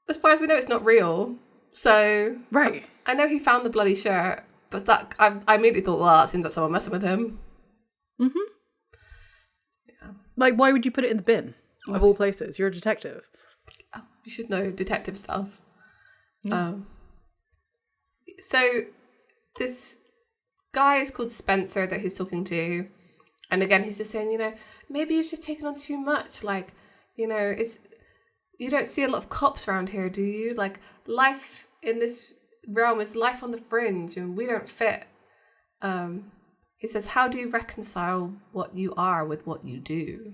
As far as we know, it's not real. So... Right. I know he found the bloody shirt, but that I immediately thought, well, that seems like someone messing with him. Mm-hmm. Yeah. Like, why would you put it in the bin? Of all places. You're a detective. Oh, you should know detective stuff. Yeah. So this guy is called Spencer that he's talking to. And again, he's just saying, maybe you've just taken on too much. Like, you don't see a lot of cops around here, do you? Like, life in this realm is life on the fringe, and we don't fit. He says, how do you reconcile what you are with what you do?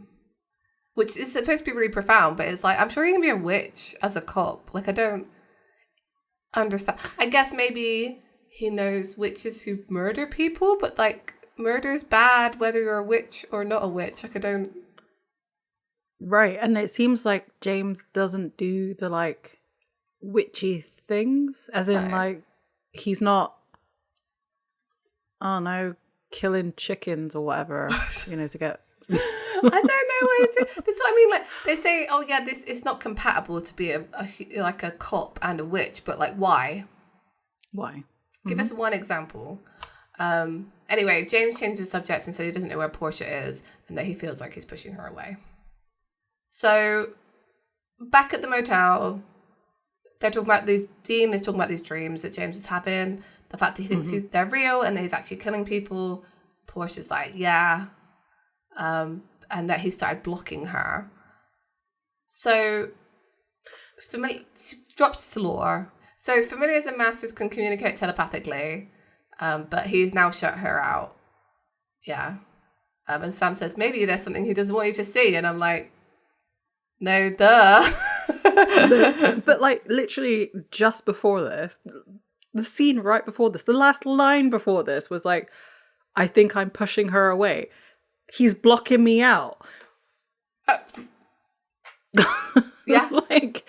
Which is supposed to be really profound, but it's like, I'm sure you can be a witch as a cop. Like, I don't understand. I guess maybe he knows witches who murder people, but like, murder's bad whether you're a witch or not a witch. Like, I don't... Right, and it seems like James doesn't do the, like, witchy things. As in, like, he's not, I don't know, killing chickens or whatever, to get... I don't know what to do. That's what I mean. Like, they say, oh yeah, this it's not compatible to be a cop and a witch, but like, why? Why? Give us one example. Anyway, James changes the subject and said he doesn't know where Portia is and that he feels like he's pushing her away. So, back at the motel, they're talking about Dean is talking about these dreams that James is having, the fact that he thinks they're real and that he's actually killing people. Portia's like, yeah. And that he started blocking her. So, she drops to lore. So, familiars and masters can communicate telepathically, but he's now shut her out. Yeah. And Sam says, maybe there's something he doesn't want you to see. And I'm like, no, duh. But like, literally just before this, the scene right before this, the last line before this was like, I think I'm pushing her away. He's blocking me out. Yeah. Like,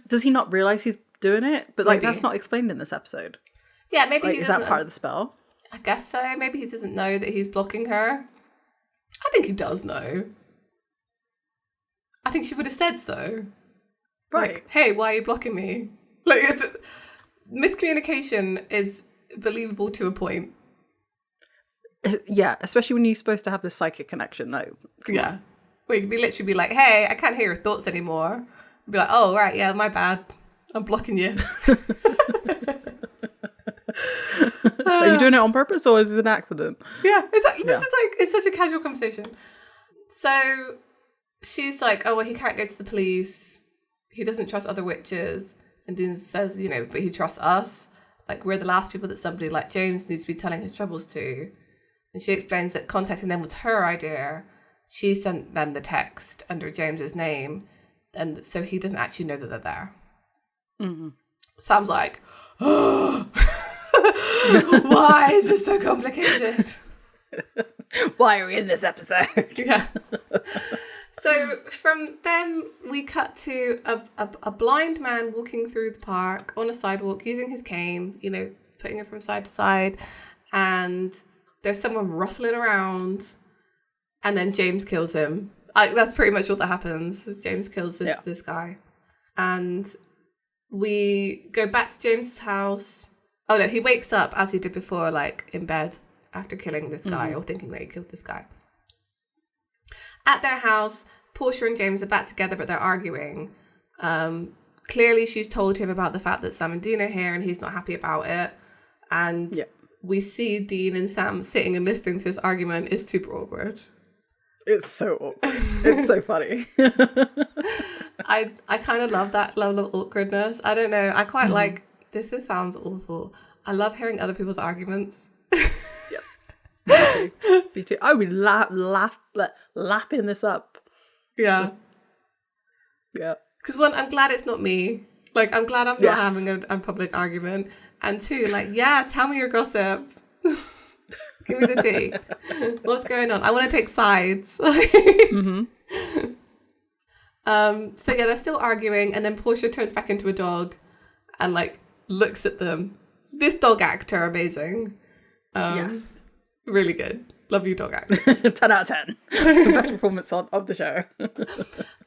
does he not realize he's doing it? But like, Maybe. that's not explained in this episode. Yeah, maybe Like, he is doesn't... that part of the spell? I guess so. Maybe he doesn't know that he's blocking her. I think he does know. I think she would have said so. Right. Like, hey, why are you blocking me? Like, miscommunication is believable to a point. Yeah, especially when you're supposed to have this psychic connection, though. Yeah. Where you could literally be like, hey, I can't hear your thoughts anymore. Be like, oh, right, yeah, my bad. I'm blocking you. Are you doing it on purpose or is it an accident? Yeah, exactly. This is like, it's such a casual conversation. So she's like, oh, well, he can't go to the police. He doesn't trust other witches. And Dean says, but he trusts us. Like, we're the last people that somebody like James needs to be telling his troubles to. And she explains that contacting them was her idea. She sent them the text under James's name. And so he doesn't actually know that they're there. Mm-hmm. Sam's like, oh, why is this so complicated? Why are we in this episode? Yeah. So from them, we cut to a blind man walking through the park on a sidewalk using his cane, putting it from side to side. And there's someone rustling around. And then James kills him. That's pretty much all that happens. James kills this guy. And we go back to James's house. Oh no, he wakes up as he did before, like in bed after killing this guy or thinking that he killed this guy. At their house, Portia and James are back together, but they're arguing. Clearly, she's told him about the fact that Sam and Dean are here and he's not happy about it. And we see Dean and Sam sitting and listening to this argument is super awkward. It's so awkward. It's so funny. I kind of love that level of awkwardness. I don't know. I quite like, sounds awful. I love hearing other people's arguments. Yes. Me too. Me too. I would lapping this up. Yeah. Yeah. Because one, I'm glad it's not me. Like, I'm glad I'm not having a public argument. And two, like, yeah, tell me your gossip. Give me the tea. What's going on? I want to take sides. So yeah, they're still arguing, and then Portia turns back into a dog and like looks at them. This dog actor, amazing. Yes. Really good. Love you, dog actor. 10 out of 10. Best performance of the show.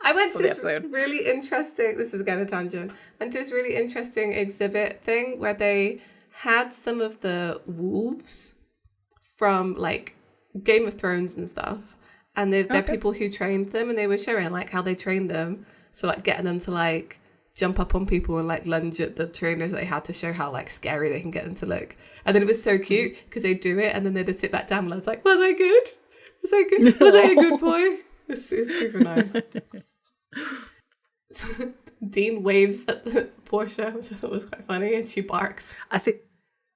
I went to this episode. really interesting, this is again a tangent, went to this really interesting exhibit thing where they had some of the wolves from like Game of Thrones and stuff. And they're people who trained them, and they were showing like how they trained them. So like getting them to like jump up on people and like lunge at the trainers that they had to show how like scary they can get them to look. And then it was so cute because they do it and then they'd sit back down and I was like, was I good? Was I good? Was I a good boy? It's super nice. So Dean waves at Portia, which I thought was quite funny, and she barks. I think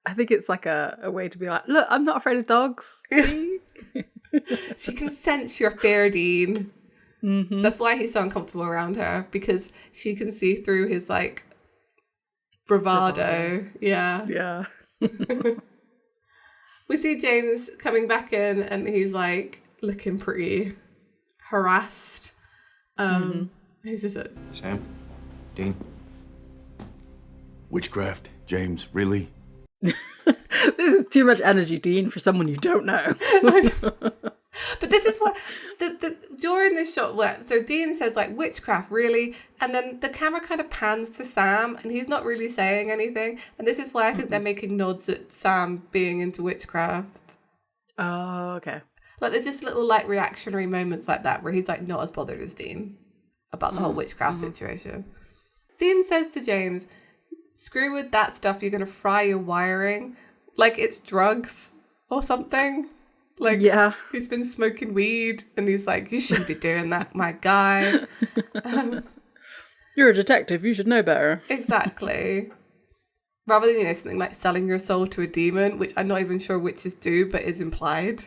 it's like a way to be like, look, I'm not afraid of dogs. See? She can sense your fear, Dean. Mm-hmm. That's why he's so uncomfortable around her, because she can see through his like bravado. Yeah. Yeah. We see James coming back in and he's like looking pretty harassed. Who's this? Sam? Dean? Witchcraft, James, really? This is too much energy, Dean, for someone you don't know. But this is what the during this shot where so Dean says like witchcraft, really, and then the camera kind of pans to Sam and he's not really saying anything, and this is why I think they're making nods at Sam being into witchcraft. Oh, okay. Like there's just little like reactionary moments like that where he's like not as bothered as Dean about the whole witchcraft situation. Dean says to James, screw with that stuff, you're gonna fry your wiring like it's drugs or something. Like, yeah, he's been smoking weed and he's like, you shouldn't be doing that, my guy. You're a detective, you should know better. Exactly. Rather than, something like selling your soul to a demon, which I'm not even sure witches do, but is implied.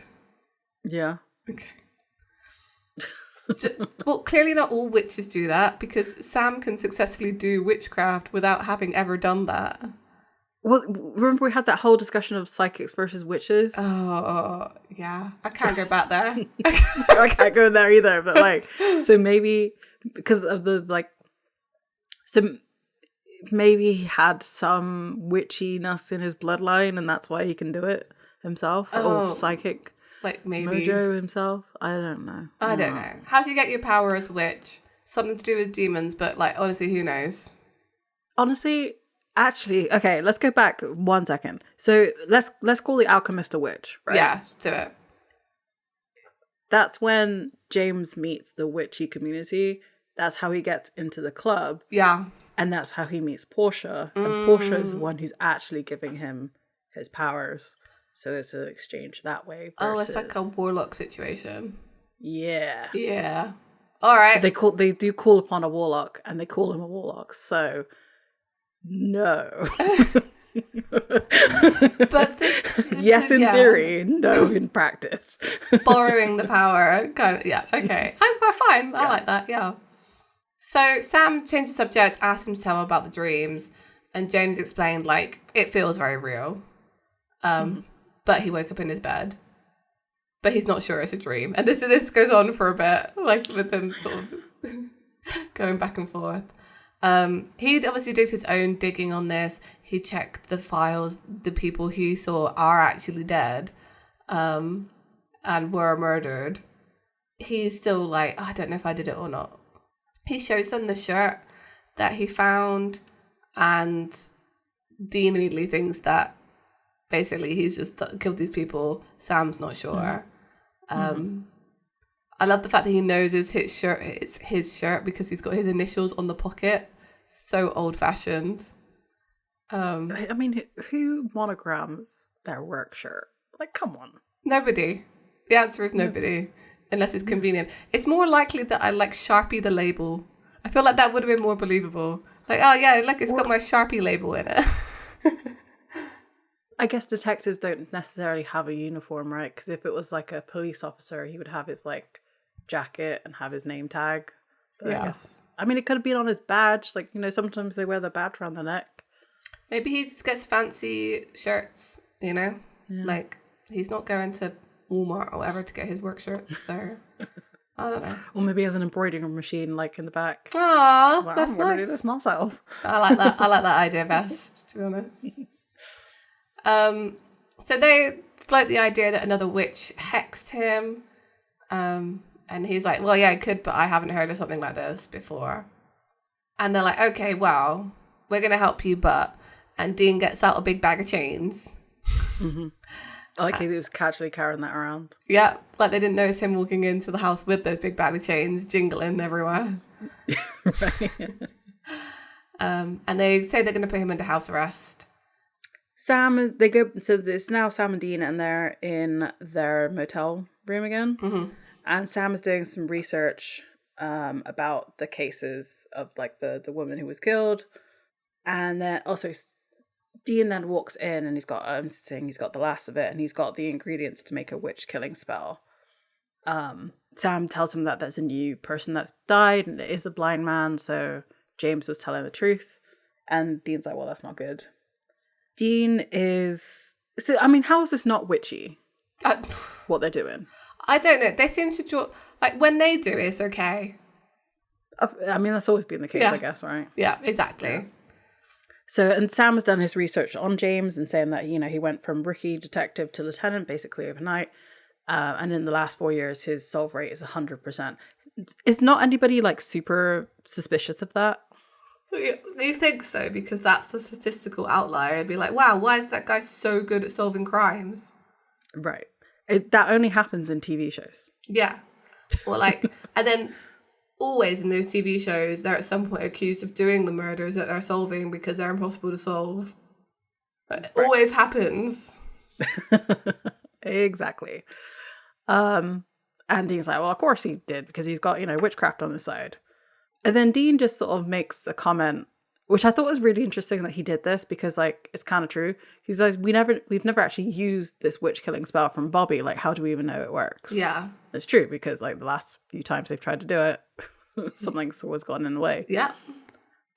Yeah. Okay. Well, clearly not all witches do that, because Sam can successfully do witchcraft without having ever done that. Well, remember we had that whole discussion of psychics versus witches? Oh, yeah. I can't go back there. I can't go there either, but like, so maybe because of the like, so maybe he had some witchiness in his bloodline and that's why he can do it himself, or psychic like maybe mojo himself. I don't know. I don't know. How do you get your power as a witch? Something to do with demons, but like honestly, who knows? Honestly, actually, okay, let's go back 1 second. So let's call the alchemist a witch, right? Yeah, do it. That's when James meets the witchy community. That's how he gets into the club. Yeah. And that's how he meets Portia. And Portia is the one who's actually giving him his powers. So it's an exchange that way. Oh, it's like a warlock situation. Yeah. Yeah. All right. They do call upon a warlock, and they call him a warlock. So no. But yes, in theory, no, in practice. Borrowing the power, kind of. Yeah. Okay. I'm fine. I like that. Yeah. So Sam changed the subject, asked him to tell him about the dreams, and James explained like it feels very real. But he woke up in his bed, but he's not sure it's a dream. And this goes on for a bit, like with them sort of going back and forth. He obviously did his own digging on this. He checked the files. The people he saw are actually dead, and were murdered. He's still like, I don't know if I did it or not. He shows them the shirt that he found, and Dean immediately thinks that basically he's just killed these people. Sam's not sure. I love the fact that he knows it's his shirt because he's got his initials on the pocket. So old-fashioned. I mean, who monograms their work shirt? Like, come on. Nobody. The answer is nobody, unless it's convenient. It's more likely that I like Sharpie the label. I feel like that would have been more believable. Like, oh yeah, look, it's got my Sharpie label in it. I guess detectives don't necessarily have a uniform, right? Because if it was like a police officer, he would have his like jacket and have his name tag. But Yeah. I guess, I mean, it could have been on his badge. Like, you know, sometimes they wear the badge around the neck. Maybe he just gets fancy shirts, you know? Like, he's not going to Walmart or whatever to get his work shirts, so I don't know. Or maybe he has an embroidery machine like in the back. Aw, Like, that's I'm going to nice. do this myself. I like that. I like that idea best, to be honest. So they float the idea that another witch hexed him. And he's like, well, yeah, I could, but I haven't heard of something like this before. And they're like, okay, well, we're going to help you, but... And Dean gets out a big bag of chains. I like he was casually carrying that around. Yeah, like they didn't notice him walking into the house with those big bag of chains, jingling everywhere. Right. And they say they're going to put him under house arrest. Sam, they go, so it's now Sam and Dean, and they're in their motel room again. Mm-hmm. And Sam is doing some research about the cases of like the woman who was killed. And then also Dean then walks in and he's got the last of it, and he's got the ingredients to make a witch killing spell. Sam tells him that there's a new person that's died and it is a blind man, so James was telling the truth. And Dean's like, well, that's not good. Dean is... So, I mean, how is this not witchy? What they're doing? I don't know. They seem to draw... Like, when they do it, it's okay. I mean, that's always been the case, Yeah. I guess, right? Yeah, exactly. Yeah. So, and Sam has done his research on James and saying that, you know, he went from rookie detective to lieutenant basically overnight. And in the last 4 years, his solve rate is 100%. Is not anybody like super suspicious of that? You think so? Because that's the statistical outlier. It'd be like, wow, why is that guy so good at solving crimes? Right. That only happens in TV shows. Yeah. Or like, and then always in those TV shows, they're at some point accused of doing the murders that they're solving because they're impossible to solve. It always happens. Exactly. And Dean's like, well, of course he did, because he's got, you know, witchcraft on his side. And then Dean just sort of makes a comment, which I thought was really interesting that he did this, because like it's kind of true. He's like, we've never actually used this witch killing spell from Bobby. Like, how do we even know it works? Yeah. It's true, because like the last few times they've tried to do it, something's always gotten in the way. Yeah.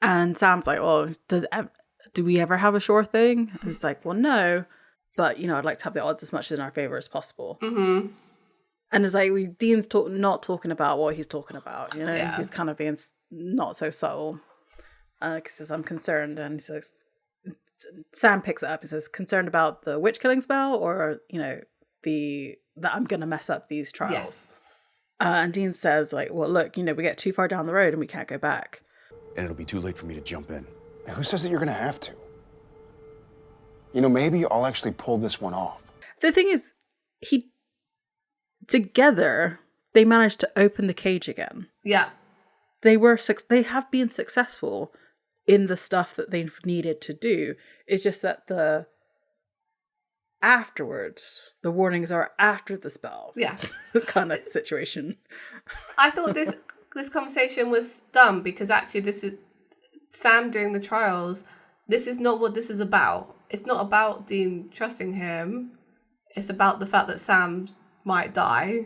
And Sam's like, well, do we ever have a sure thing? And it's like, well, no, but you know, I'd like to have the odds as much in our favor as possible. Mm-hmm. And it's like, Dean's not talking about what he's talking about, you know? Yeah. He's kind of being not so subtle. He says, I'm concerned. And he says, Sam picks it up. He says, concerned about the witch killing spell, or, you know, that I'm going to mess up these trials. Yes. And Dean says, like, well, look, you know, we get too far down the road and we can't go back. And it'll be too late for me to jump in. Now, who says that you're gonna have to? You know, maybe I'll actually pull this one off. The thing is, together, they managed to open the cage again. Yeah. They have been successful in the stuff that they've needed to do. It's just that afterwards, the warnings are after the spell. Yeah. Kind of situation. I thought this conversation was dumb, because actually this is Sam doing the trials. This is not what this is about. It's not about Dean trusting him. It's about the fact that Sam might die.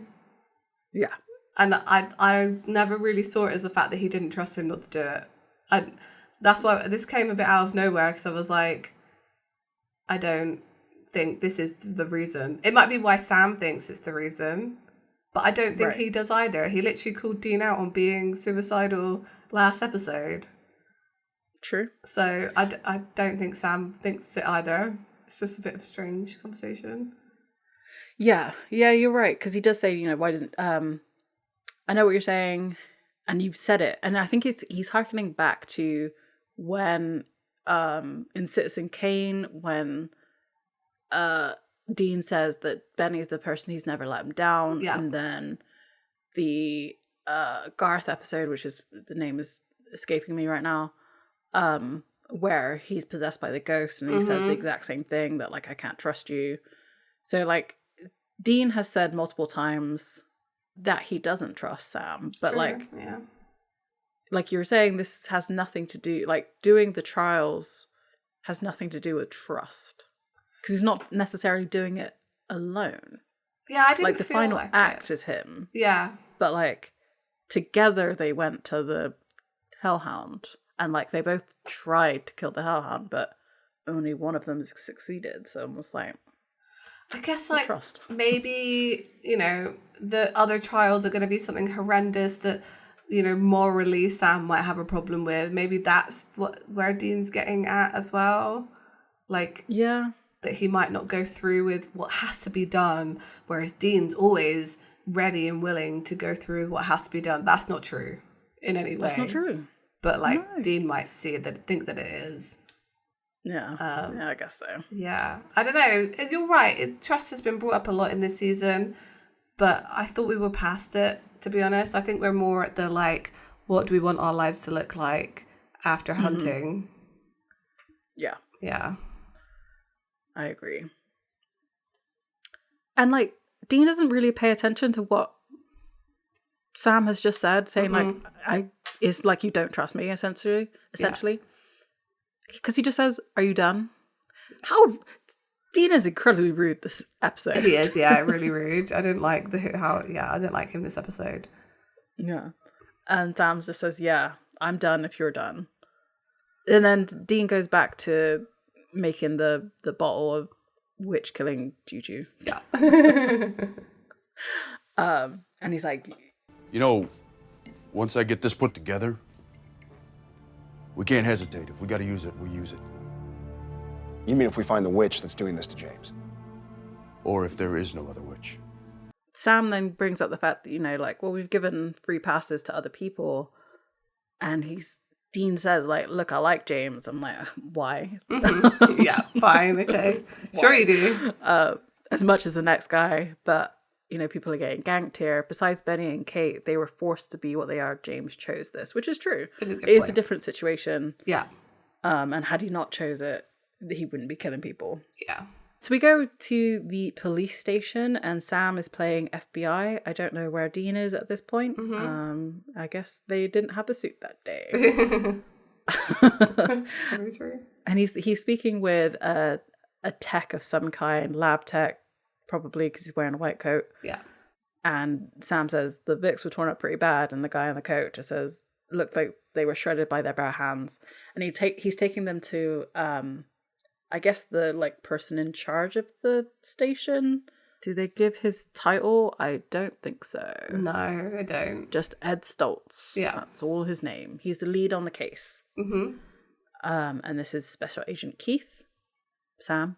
Yeah. And I never really saw it as the fact that he didn't trust him not to do it. That's why this came a bit out of nowhere, because I was like, I don't think this is the reason. It might be why Sam thinks it's the reason, but I don't think he does either. He literally called Dean out on being suicidal last episode. True. So I don't think Sam thinks it either. It's just a bit of a strange conversation. Yeah, you're right, because he does say, you know, why doesn't I know what you're saying, and you've said it, and I think he's harkening back to when in Citizen Kane, when Dean says that Benny's the person he's never let him down, and then the Garth episode, which is, the name is escaping me right now, where he's possessed by the ghost and he says the exact same thing, that like, I can't trust you. So like Dean has said multiple times that he doesn't trust Sam, but like you were saying, this has nothing to do, like doing the trials has nothing to do with trust, because he's not necessarily doing it alone. Yeah, I didn't like the feel final like act it. is him. Yeah. But like together they went to the Hellhound, and like they both tried to kill the Hellhound, but only one of them succeeded. So almost like, I guess like trust. Maybe, you know, the other trials are going to be something horrendous that, you know, morally Sam might have a problem with. Maybe that's where Dean's getting at as well. Like, yeah, that he might not go through with what has to be done, whereas Dean's always ready and willing to go through what has to be done. That's not true in any way. That's not true. But like Dean might think that it is. Yeah, yeah, I guess so. Yeah, I don't know. You're right. Trust has been brought up a lot in this season, but I thought we were past it, to be honest. I think we're more at the like, what do we want our lives to look like after hunting? Yeah. Yeah. I agree. And like Dean doesn't really pay attention to what Sam has just said, saying like, it's like, you don't trust me, essentially. Because he just says, are you done? How Dean is incredibly rude this episode. He is, yeah, really rude. I didn't like I didn't like him this episode. Yeah. And Sam just says, yeah, I'm done if you're done. And then Dean goes back to making the bottle of witch killing juju. Yeah. And he's like, You know, once I get this put together, we can't hesitate. If we gotta use it, we use it. You mean if we find the witch that's doing this to James? Or if there is no other witch. Sam then brings up the fact that, you know, like, well, we've given free passes to other people. And Dean says, like, look, I like James. I'm like, why? Yeah, fine, okay. Sure you do. As much as the next guy. But, you know, people are getting ganked here. Besides Benny and Kate, they were forced to be what they are. James chose this, which is true. It is a different situation. Yeah. And had he not chose it, he wouldn't be killing people. Yeah. So we go to the police station and Sam is playing FBI. I don't know where Dean is at this point. I guess they didn't have a suit that day. Very true. And he's speaking with a tech of some kind, lab tech, probably because he's wearing a white coat. Yeah. And Sam says the Vicks were torn up pretty bad, and the guy in the coat just says, looked like they were shredded by their bare hands. And he's taking them to I guess the like person in charge of the station. Do they give his title? I don't think so. No, I don't. Just Ed Stoltz. Yeah. That's all his name. He's the lead on the case. And this is Special Agent Keith, Sam.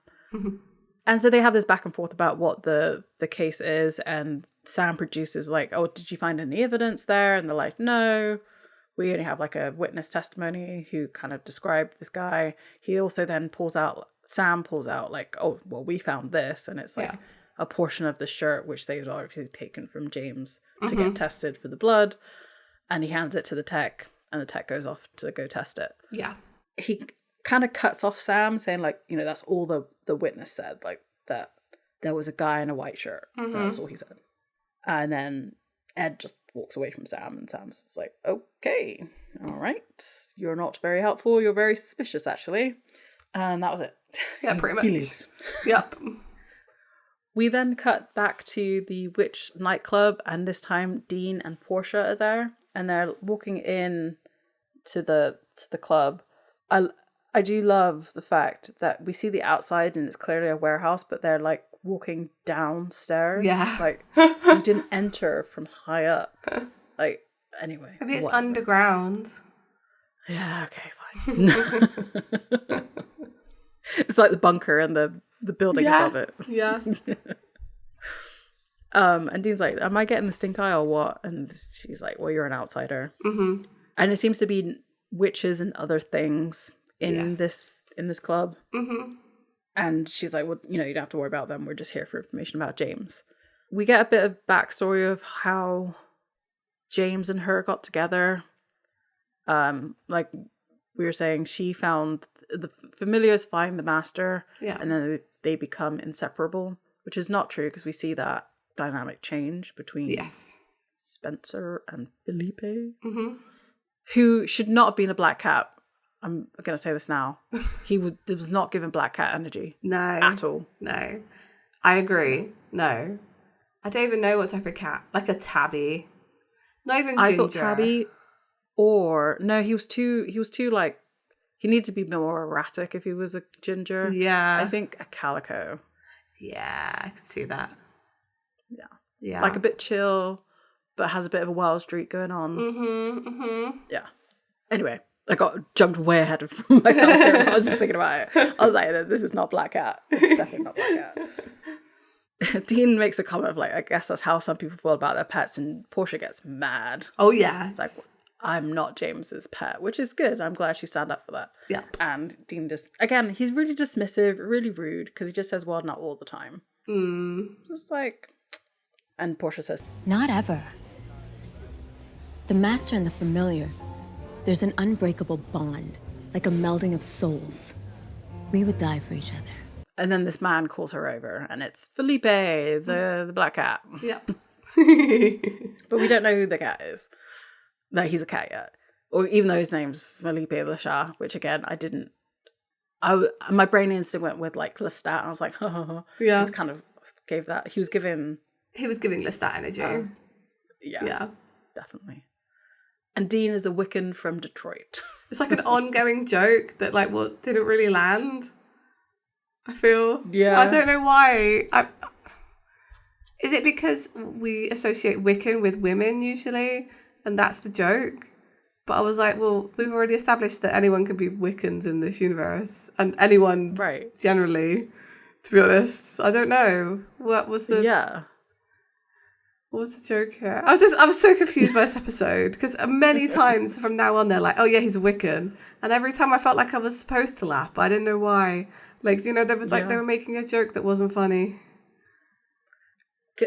And so they have this back and forth about what the case is, and Sam produces like, oh, did you find any evidence there? And they're like, no. We only have like a witness testimony who kind of described this guy. He also then Sam pulls out like, oh, well, we found this. And it's like a portion of the shirt, which they had obviously taken from James to get tested for the blood. And he hands it to the tech, and the tech goes off to go test it. Yeah. He kind of cuts off Sam, saying like, you know, that's all the witness said, like that there was a guy in a white shirt. That was all he said. And then Ed just walks away from Sam, and Sam's just like, okay, all right, you're not very helpful, you're very suspicious actually. And that was it. Yeah, pretty much. He leaves. Yep. We then cut back to the witch nightclub, and this time Dean and Portia are there, and they're walking in to the club. I do love the fact that we see the outside and it's clearly a warehouse, but they're like walking downstairs. Yeah. Like you didn't enter from high up. Like anyway. Maybe it's whatever. underground. Yeah, okay, fine. It's like the bunker and the building above it. Yeah. And Dean's like, am I getting the stink eye or what? And she's like, well, you're an outsider. And it seems to be witches and other things in this club. And she's like, well, you know, you don't have to worry about them. We're just here for information about James. We get a bit of backstory of how James and her got together. Like we were saying she found the familiars find the master, Yeah. and then they become inseparable, which is not true because we see that dynamic change between Yes. Spencer and Felipe, Mm-hmm. who should not have been a black cat. I'm going to say this now. He was not given black cat energy No. at all. No. I agree. No. I don't even know what type of cat. Like a tabby. Not even ginger. I thought tabby, or no, he was too like, he needed to be more erratic if he was a ginger. Yeah. I think a calico. Yeah, I can see that. Yeah. Yeah. Like a bit chill, but has a bit of a wild streak going on. Mm-hmm. Mm-hmm. Yeah. Anyway, I jumped way ahead of myself here. I was just thinking about it. I was like, this is not Black Cat. It's definitely not Black Cat. Dean makes a comment of like, I guess that's how some people feel about their pets, and Portia gets mad. Oh, yeah. It's like, I'm not James's pet, which is good. I'm glad she stand up for that. Yeah. And Dean just, again, he's really dismissive, really rude, because he just says, well, not all the time. Just like, and Portia says, Not ever. The master and the familiar, there's an unbreakable bond, like a melding of souls. We would die for each other. and then this man calls her over, and it's Felipe, the black cat. Yep. But we don't know who the cat is. That he's a cat yet. Or even though his name's Felipe the Shah, which again, my brain instant went with like Lestat, and I was like, Yeah. Just kind of gave that. He was giving Lestat energy. yeah, definitely. And Dean is a Wiccan from Detroit. It's like an ongoing joke that like didn't really land. I feel. Yeah. I don't know why. Is it because we associate Wiccan with women usually, and that's the joke? But I was like, well, we've already established that anyone can be Wiccans in this universe, and anyone Right. generally. To be honest, I don't know what was the What was the joke here? I was so confused by this episode because many times from now on they're like, oh yeah, he's a Wiccan, and every time I felt like I was supposed to laugh, but I didn't know why. Like, you know, there was like they were making a joke that wasn't funny.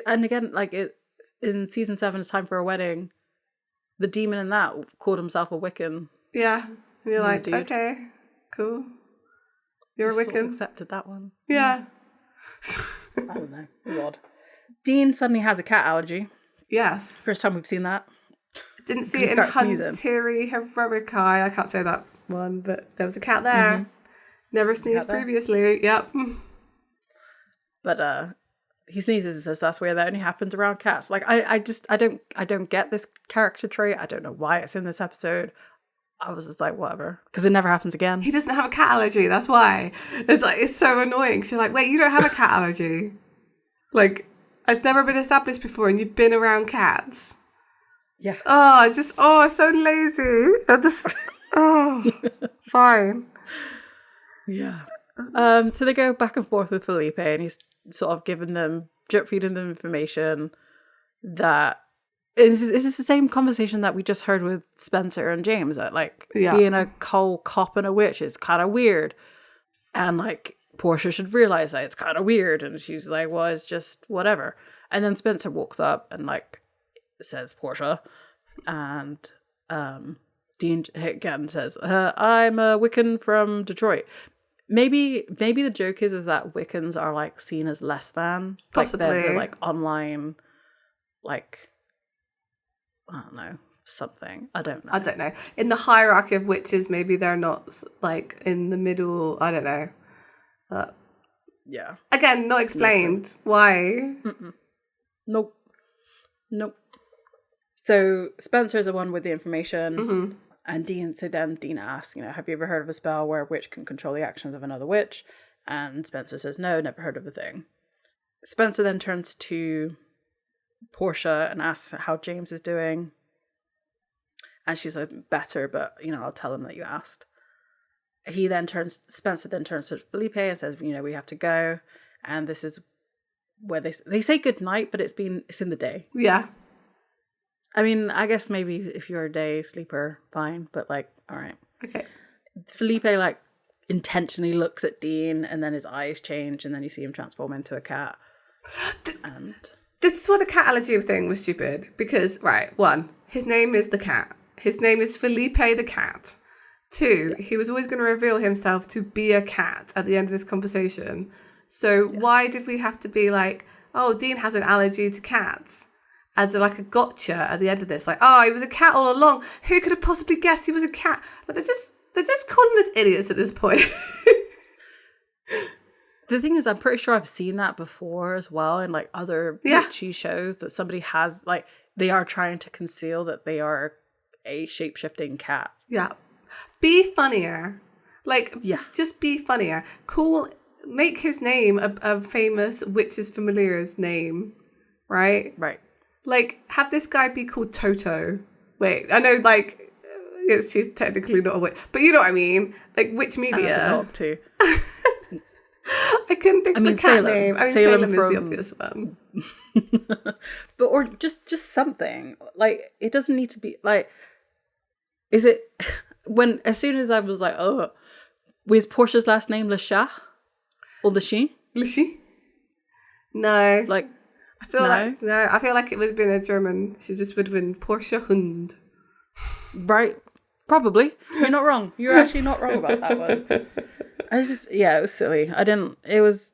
And again, like in season 7, It's Time for a Wedding, the demon in that called himself a Wiccan. Yeah, and you're like, dude. okay, cool, you're a Just sort Wiccan. of accepted that one. Yeah. I don't know. It was odd. Dean suddenly has a cat allergy. Yes. First time we've seen that. Didn't see He it in starts sneezing. Hunteri Heroici. I can't say that one, but there was a cat there. Never sneezed there. previously. Yep. But he sneezes and says that's where that only happens around cats. Like I don't get this character trait. I don't know why it's in this episode. I was just like, whatever, because it never happens again. He doesn't have a cat allergy. That's why. It's like, it's so annoying. She's like, wait, you don't have a cat allergy? Like, it's never been established before, and you've been around cats. Yeah. Oh, it's so lazy. Fine. Yeah. So they go back and forth with Felipe, and he's sort of drip feeding them information that is this the same conversation that we just heard with Spencer and James, that like being a cold cop and a witch is kind of weird, and like Portia should realize that it's kind of weird, and she's like, well, it's just whatever. And then Spencer walks up and like says Portia, and Dean again says, I'm a Wiccan from Detroit. Maybe the joke is that Wiccans are like seen as less than. Possibly. Like they're like online, like, I don't know, something. I don't know. In the hierarchy of witches, maybe they're not like in the middle. I don't know. Yeah. Again, not explained. Why? Nope. So Spencer's the one with the information. And Dean asks, have you ever heard of a spell where a witch can control the actions of another witch? And Spencer says, no, never heard of the thing. Spencer then turns to Portia and asks how James is doing. And she's like, better, but, I'll tell him that you asked. Spencer then turns to Felipe and says, we have to go. And this is where they say goodnight, but it's in the day. Yeah. I mean, I guess maybe if you're a day sleeper, fine. But like, all right. Okay. Felipe like intentionally looks at Dean, and then his eyes change, and then you see him transform into a cat. And this is why the cat allergy thing was stupid. Because, right, one, his name is the cat. His name is Felipe the cat. 2, he was always going to reveal himself to be a cat at the end of this conversation. So why did we have to be like, oh, Dean has an allergy to cats? As like a gotcha at the end of this. Like, oh, he was a cat all along. Who could have possibly guessed he was a cat? Like, they're just calling us idiots at this point. The thing is, I'm pretty sure I've seen that before as well in like other witchy shows, that somebody has like, they are trying to conceal that they are a shape-shifting cat. Yeah. Be funnier. Like, just be funnier. Cool. Make his name a famous witch's familiar's name, right? Right. Like, have this guy be called Toto. Wait, I know, like, she's technically not a witch, but you know what I mean? Like, witch media. That's a dog too. I couldn't think of a cat Salem. name. I mean, Salem is the obvious one. But, or just something. Like, it doesn't need to be, like, is it, as soon as I was like, oh, was Portia's last name Le Chat? Or Le Chien? Le Chien? No. Like, I feel like it would have been a German. She just would have been Portia Hund. Right. Probably. You're not wrong. You're actually not wrong about that one. I was just, it was silly. It was,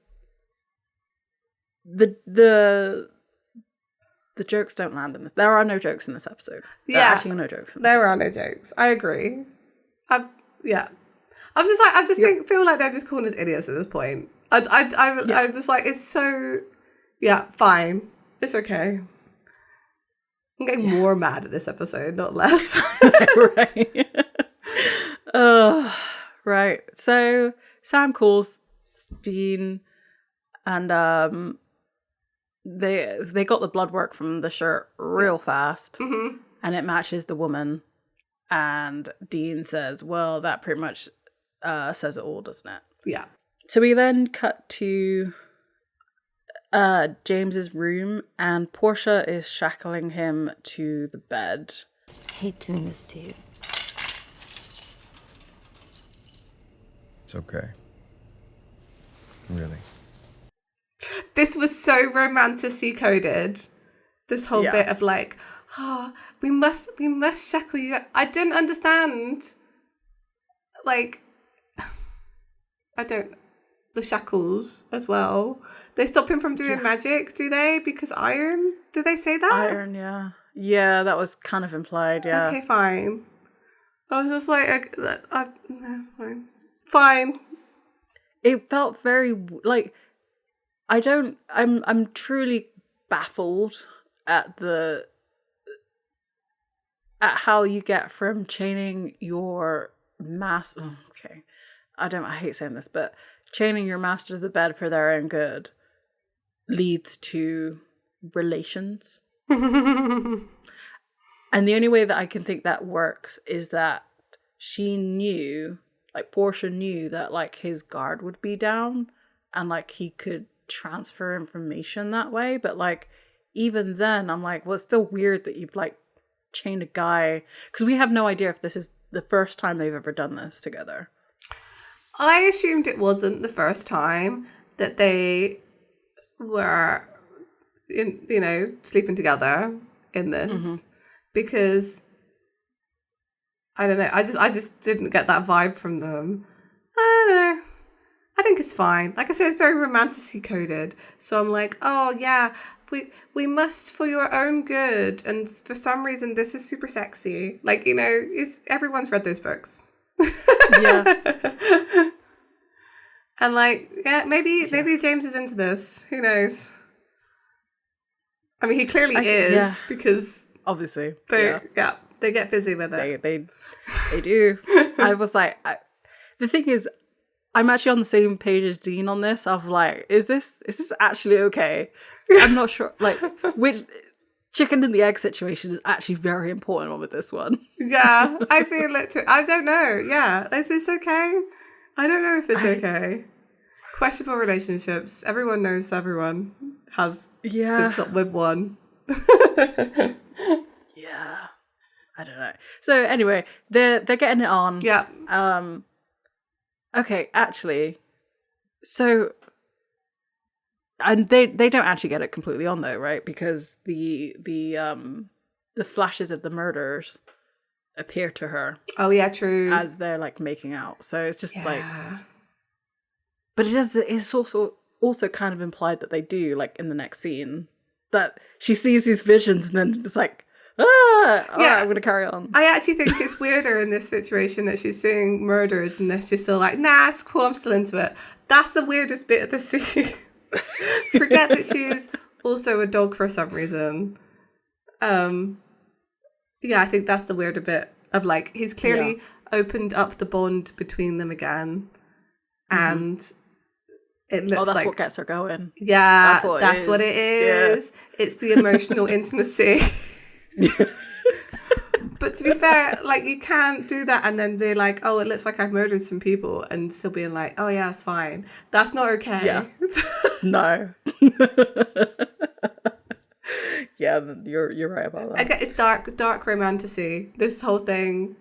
the jokes don't land in this. There are no jokes in this episode. There are actually no jokes in this There are no jokes. I agree. I'm just like, I just feel like they're just calling us idiots at this point. I'm just like, it's so, fine. It's okay. I'm getting more mad at this episode, not less. Right. Right. So Sam calls Dean, and they got the blood work from the shirt real fast, and it matches the woman. And Dean says, "Well, that pretty much says it all, doesn't it?" Yeah. So we then cut to James's room, and Portia is shackling him to the bed. I hate doing this to you. It's okay. Really. This was so romantically coded. This whole bit of like, we must shackle you. I didn't understand. Like, the shackles as well. They stop him from doing magic, do they? Because iron? Did they say that? Iron, yeah. Yeah, that was kind of implied, yeah. Okay, fine. I was just like, no, fine. Fine. It felt very, like, I'm truly baffled at how you get from chaining your master, okay, I hate saying this, but chaining your master to the bed for their own good leads to relations. And the only way that I can think that works is that she knew, like Portia knew that like his guard would be down and like he could transfer information that way. But like even then I'm like, well, it's still weird that you've like chained a guy, because we have no idea if this is the first time they've ever done this together. I assumed it wasn't the first time that they were sleeping together in this, because I don't know. I just didn't get that vibe from them. I don't know. I think it's fine. Like I said, it's very romantically coded. So I'm like, oh yeah, we must for your own good. And for some reason, this is super sexy. Like, it's everyone's read those books. Yeah. And like, maybe James is into this. Who knows? I mean, he clearly is because obviously they get busy with it. They do. I was like, the thing is, I'm actually on the same page as Dean on this. Of like, is this actually okay? I'm not sure. Like, which chicken and the egg situation is actually very important with this one. Yeah, I feel it too. I don't know. Yeah, is this okay? I don't know if it's okay. Questionable relationships. Everyone knows everyone has been stopped with one. Yeah. I don't know. So anyway, they're getting it on. Yeah. Okay, actually, so, and they don't actually get it completely on though, right? Because the flashes of the murders appear to her Oh yeah, true. as they're like making out. So it's just like, Yeah. but it's also kind of implied that they do, like in the next scene, that she sees these visions and then it's like, all right, I'm gonna carry on. I actually think it's weirder in this situation that she's seeing murders and that she's still like, nah, it's cool, I'm still into it. That's the weirdest bit of the scene. Forget that she's also a dog for some reason. Yeah, I think that's the weirder bit of like, he's clearly opened up the bond between them again. And it looks that's like what gets her going. Yeah, That's what it is. Yeah. It's the emotional intimacy. But to be fair, like you can't do that and then they're like, oh, it looks like I've murdered some people and still being like, oh yeah, it's fine. That's not okay. Yeah. No. Yeah, you're right about that. I get it's dark romantasy, this whole thing.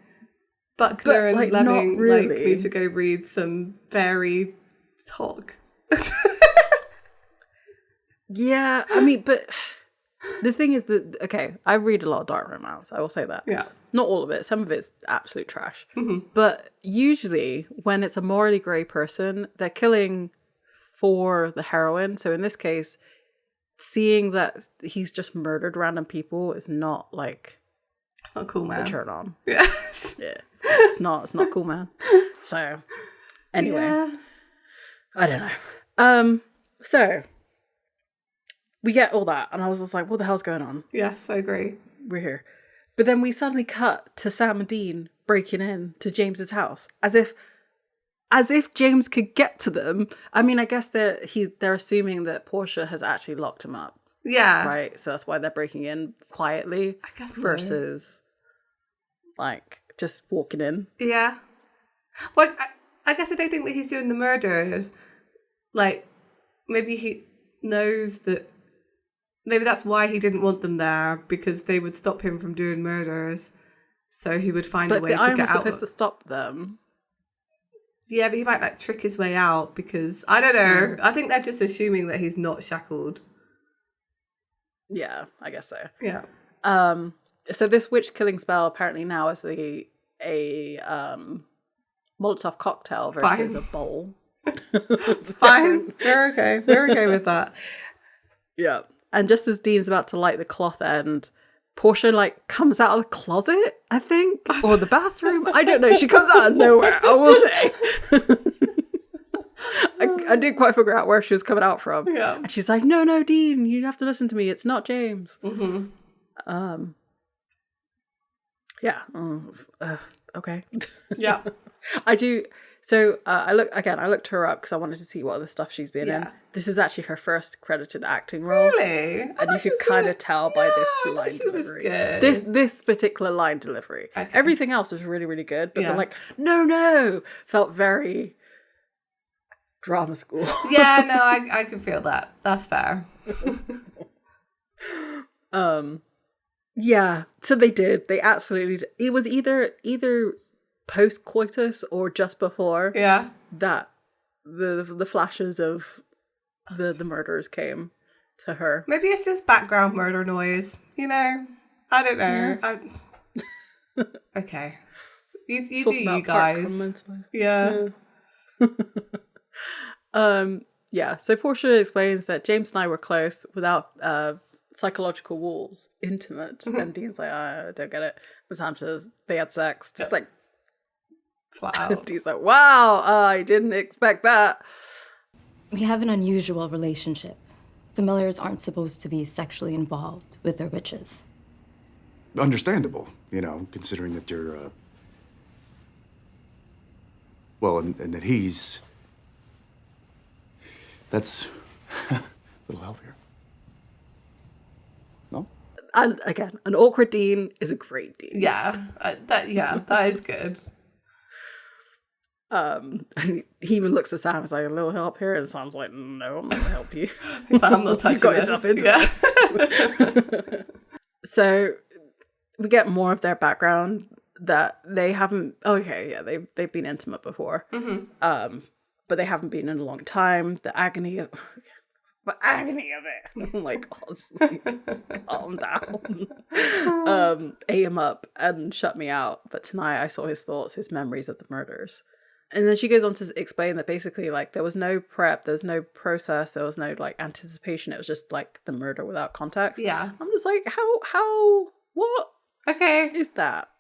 Butler and like, not Lemming really. like need to go read some fairy talk. Yeah, I mean, but the thing is that, okay, I read a lot of dark romance, I will say that. Yeah. Not all of it, some of it's absolute trash. But usually when it's a morally grey person, they're killing for the heroine. So in this case, seeing that he's just murdered random people is not like It's not cool, a man. turn on. Yeah. Yeah. It's not cool, man. So anyway, Yeah. I don't know. So we get all that and I was just like, what the hell's going on? Yes, I agree. We're here. But then we suddenly cut to Sam and Dean breaking in to James's house as if James could get to them. I mean, I guess they're assuming that Portia has actually locked him up, Yeah. right? So that's why they're breaking in quietly I guess so. versus like just walking in. Yeah. Well, I guess if they think that he's doing the murders, like, maybe he knows that, maybe that's why he didn't want them there, because they would stop him from doing murders, so he would find a But way the to iron get was out. supposed to stop them. Yeah, but he might, like, trick his way out, because, I don't know, I think they're just assuming that he's not shackled. Yeah, I guess so. Yeah. So this witch killing spell apparently now is a Molotov cocktail versus Fine. a bowl. Fine. We're okay with that. Yeah. And just as Dean's about to light the cloth end, Portia like comes out of the closet, I think, or the bathroom. I don't know. She comes out of nowhere, I will say. I didn't quite figure out where she was coming out from. Yeah. And she's like, no, Dean, you have to listen to me. It's not James. Yeah. Okay. Yeah. I do. So I looked her up because I wanted to see what other stuff she's been in. Yeah. This is actually her first credited acting role. Really? And you could kind of tell by this line she was delivery. good. This particular line delivery. Okay. Everything else was really, really good. But Yeah. the like, no, felt very drama school. Yeah, no, I can feel that. That's fair. Yeah. So they did. They absolutely did. It was either post coitus or just before Yeah. that the flashes of the murders came to her. Maybe it's just background murder noise, you know? I don't know. Okay. You do Talking you about guys. part Yeah. Yeah, so Portia explains that James and I were close without psychological walls, intimate. And Dean's like, I don't get it. And Sam says they had sex. Just like, Flat out. Dean's like, wow, I didn't expect that. We have an unusual relationship. Familiars aren't supposed to be sexually involved with their witches. Understandable, considering that you're, well, and that he's... That's a little help here. No? And again, an awkward Dean is a great Dean. Yeah. That is good. And he even looks at Sam and is like, a little help here. And Sam's like, no, I'm not going to help you. I'm not touching You got this. yourself into Yeah. So we get more of their background that they haven't. Okay, yeah, they've been intimate before, but they haven't been in a long time. The agony of the agony of it. Oh my god, calm down. Ate him up and shut me out. But tonight I saw his thoughts, his memories of the murders. And then she goes on to explain that basically, like, there was no prep, there's no process, there was no, like, anticipation. It was just, like, the murder without context. Yeah. I'm just like, what Okay. is that?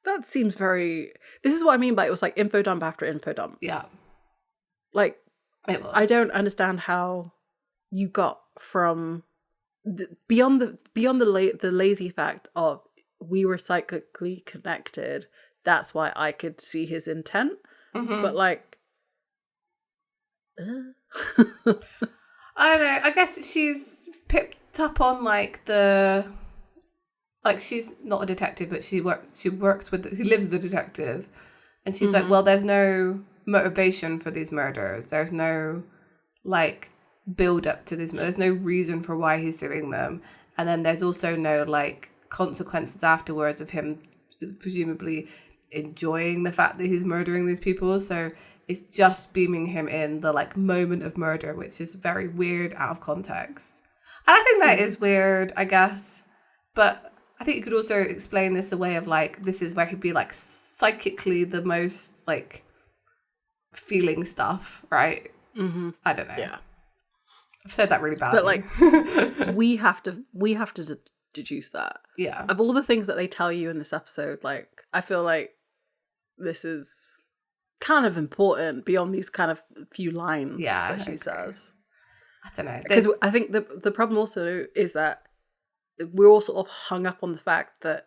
That seems very... This is what I mean by it was, like, info dump after info dump. Yeah. Like, It was. I don't understand how you got from... beyond the lazy fact of we were psychically connected, that's why I could see his intent. Mm-hmm. But like, I don't know. I guess she's picked up on like she's not a detective, but she works with, he lives with a detective, and she's like, well, there's no motivation for these murders. There's no like build up to this. There's no reason for why he's doing them, and then there's also no like consequences afterwards of him presumably enjoying the fact that he's murdering these people. So it's just beaming him in the like moment of murder, which is very weird out of context. And I think that is weird, I guess, but I think you could also explain this a way of like, this is where he'd be like psychically the most like feeling stuff, right? I don't know. yeah. I've said that really badly. But like, we have to deduce that. Yeah. Of all the things that they tell you in this episode, like, I feel like this is kind of important beyond these kind of few lines that she says. I don't know. Because I think the problem also is that we're all sort of hung up on the fact that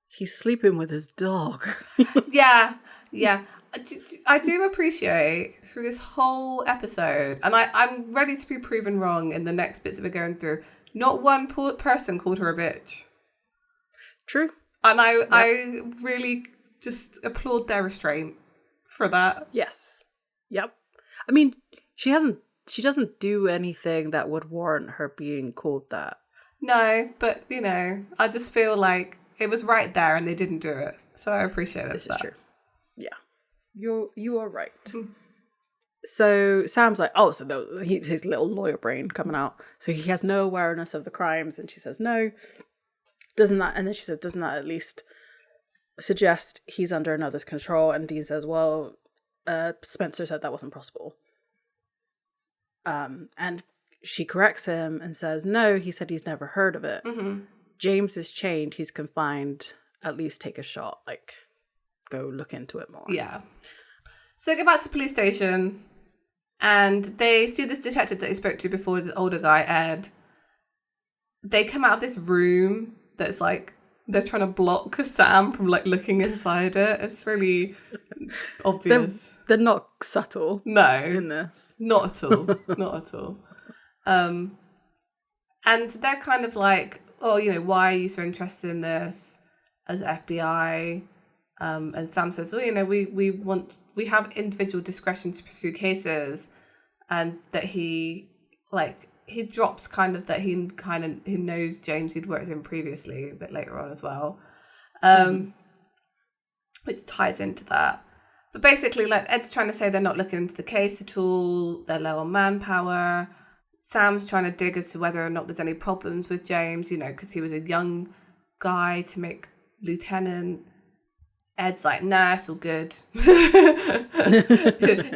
he's sleeping with his dog. Yeah. I do appreciate through this whole episode, and I'm ready to be proven wrong in the next bits of it going through, not one person called her a bitch. True. And I really just applaud their restraint for that. Yes. Yep. I mean, she doesn't do anything that would warrant her being called that. No, but you know, I just feel like it was right there and they didn't do it. So I appreciate that. This is true. Yeah. You are right. So Sam's like, oh, so his little lawyer brain coming out. So he has no awareness of the crimes, and she says, no. Doesn't that at least suggest he's under another's control? And Dean says, well, Spencer said that wasn't possible. And she corrects him and says, no, he said he's never heard of it. James is chained, he's confined, at least take a shot, like, go look into it more. Yeah. So they go back to the police station and they see this detective that they spoke to before, the older guy, Ed. They come out of this room that's like, they're trying to block Sam from like looking inside it. It's really obvious. They're not subtle. No. In this. Not at all. Not at all. And they're kind of like, oh, you know, why are you so interested in this as FBI? And Sam says, well, you know, we have individual discretion to pursue cases, and that he drops kind of that he knows James, he'd worked with him previously a bit later on as well, which ties into that. But basically, like, Ed's trying to say they're not looking into the case at all, they're low on manpower. Sam's trying to dig as to whether or not there's any problems with James, you know, because he was a young guy to make lieutenant. Ed's like, nah, it's all good.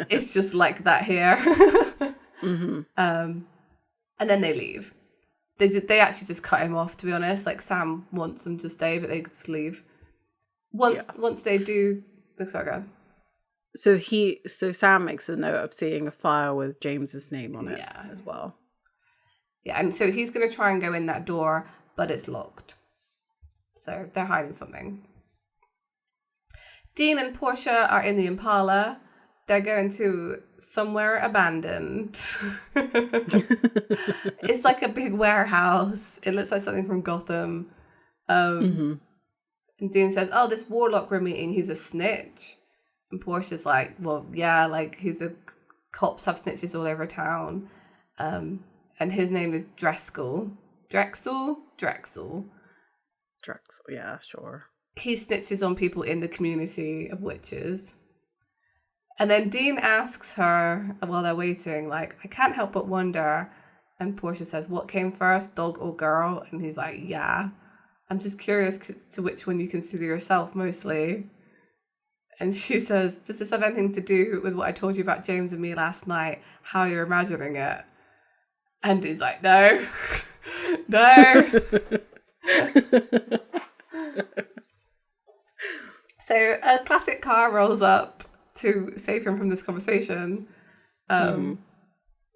It's just like that here. And then they leave. They actually just cut him off, to be honest. Like, Sam wants them to stay, but they just leave. Once they do... Sorry, go on. So Sam makes a note of seeing a file with James's name on it as well. Yeah, and so he's going to try and go in that door, but it's locked. So they're hiding something. Dean and Portia are in the Impala. They're going to somewhere abandoned. It's like a big warehouse. It looks like something from Gotham. And Dean says, oh, this warlock we're meeting, he's a snitch. And Portia's like, well, yeah, like cops have snitches all over town. And his name is Drexel, yeah, sure. He snitches on people in the community of witches. And then Dean asks her, while they're waiting, like, I can't help but wonder, And Portia says, what came first, dog or girl? And he's like, yeah. I'm just curious to which one you consider yourself mostly. And she says, does this have anything to do with what I told you about James and me last night? How you're imagining it? And he's like, no. No. So a classic car rolls up to save him from this conversation.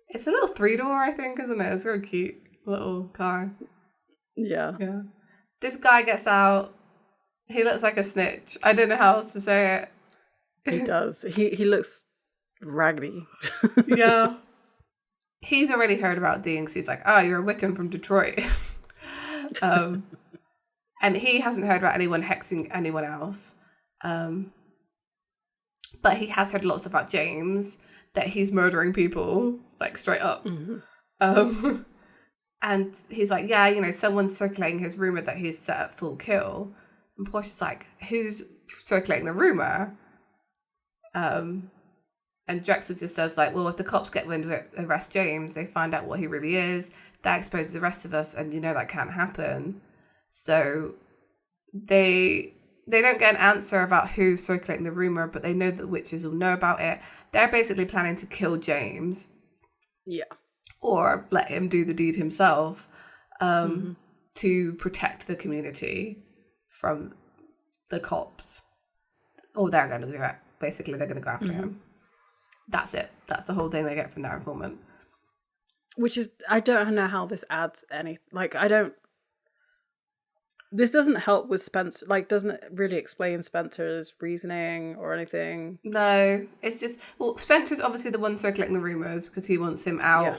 It's a little 3-door, I think, isn't it? It's a very cute little car. Yeah. Yeah. This guy gets out. He looks like a snitch. I don't know how else to say it. He does. He looks raggedy. Yeah. He's already heard about Dean because he's like, oh, you're a Wiccan from Detroit. And he hasn't heard about anyone hexing anyone else. But he has heard lots about James, that he's murdering people, like straight up. Mm-hmm. And he's like, yeah, you know, someone's circulating his rumor that he's set up full kill. And Portia's like, who's circulating the rumor? And Drexel just says, like, well, if the cops get wind of it, arrest James, they find out what he really is, that exposes the rest of us, and you know that can't happen. So they don't get an answer about who's circulating the rumor, but they know that witches will know about it. They're basically planning to kill James. Yeah. Or let him do the deed himself, to protect the community from the cops. Oh, they're going to do it. Basically, they're going to go after him. That's it. That's the whole thing they get from their informant. Which is, I don't know how this adds any, like, this doesn't help with Spencer, like, doesn't it really explain Spencer's reasoning or anything? No, it's just, well, Spencer's obviously the one circulating the rumours because he wants him out. Yeah.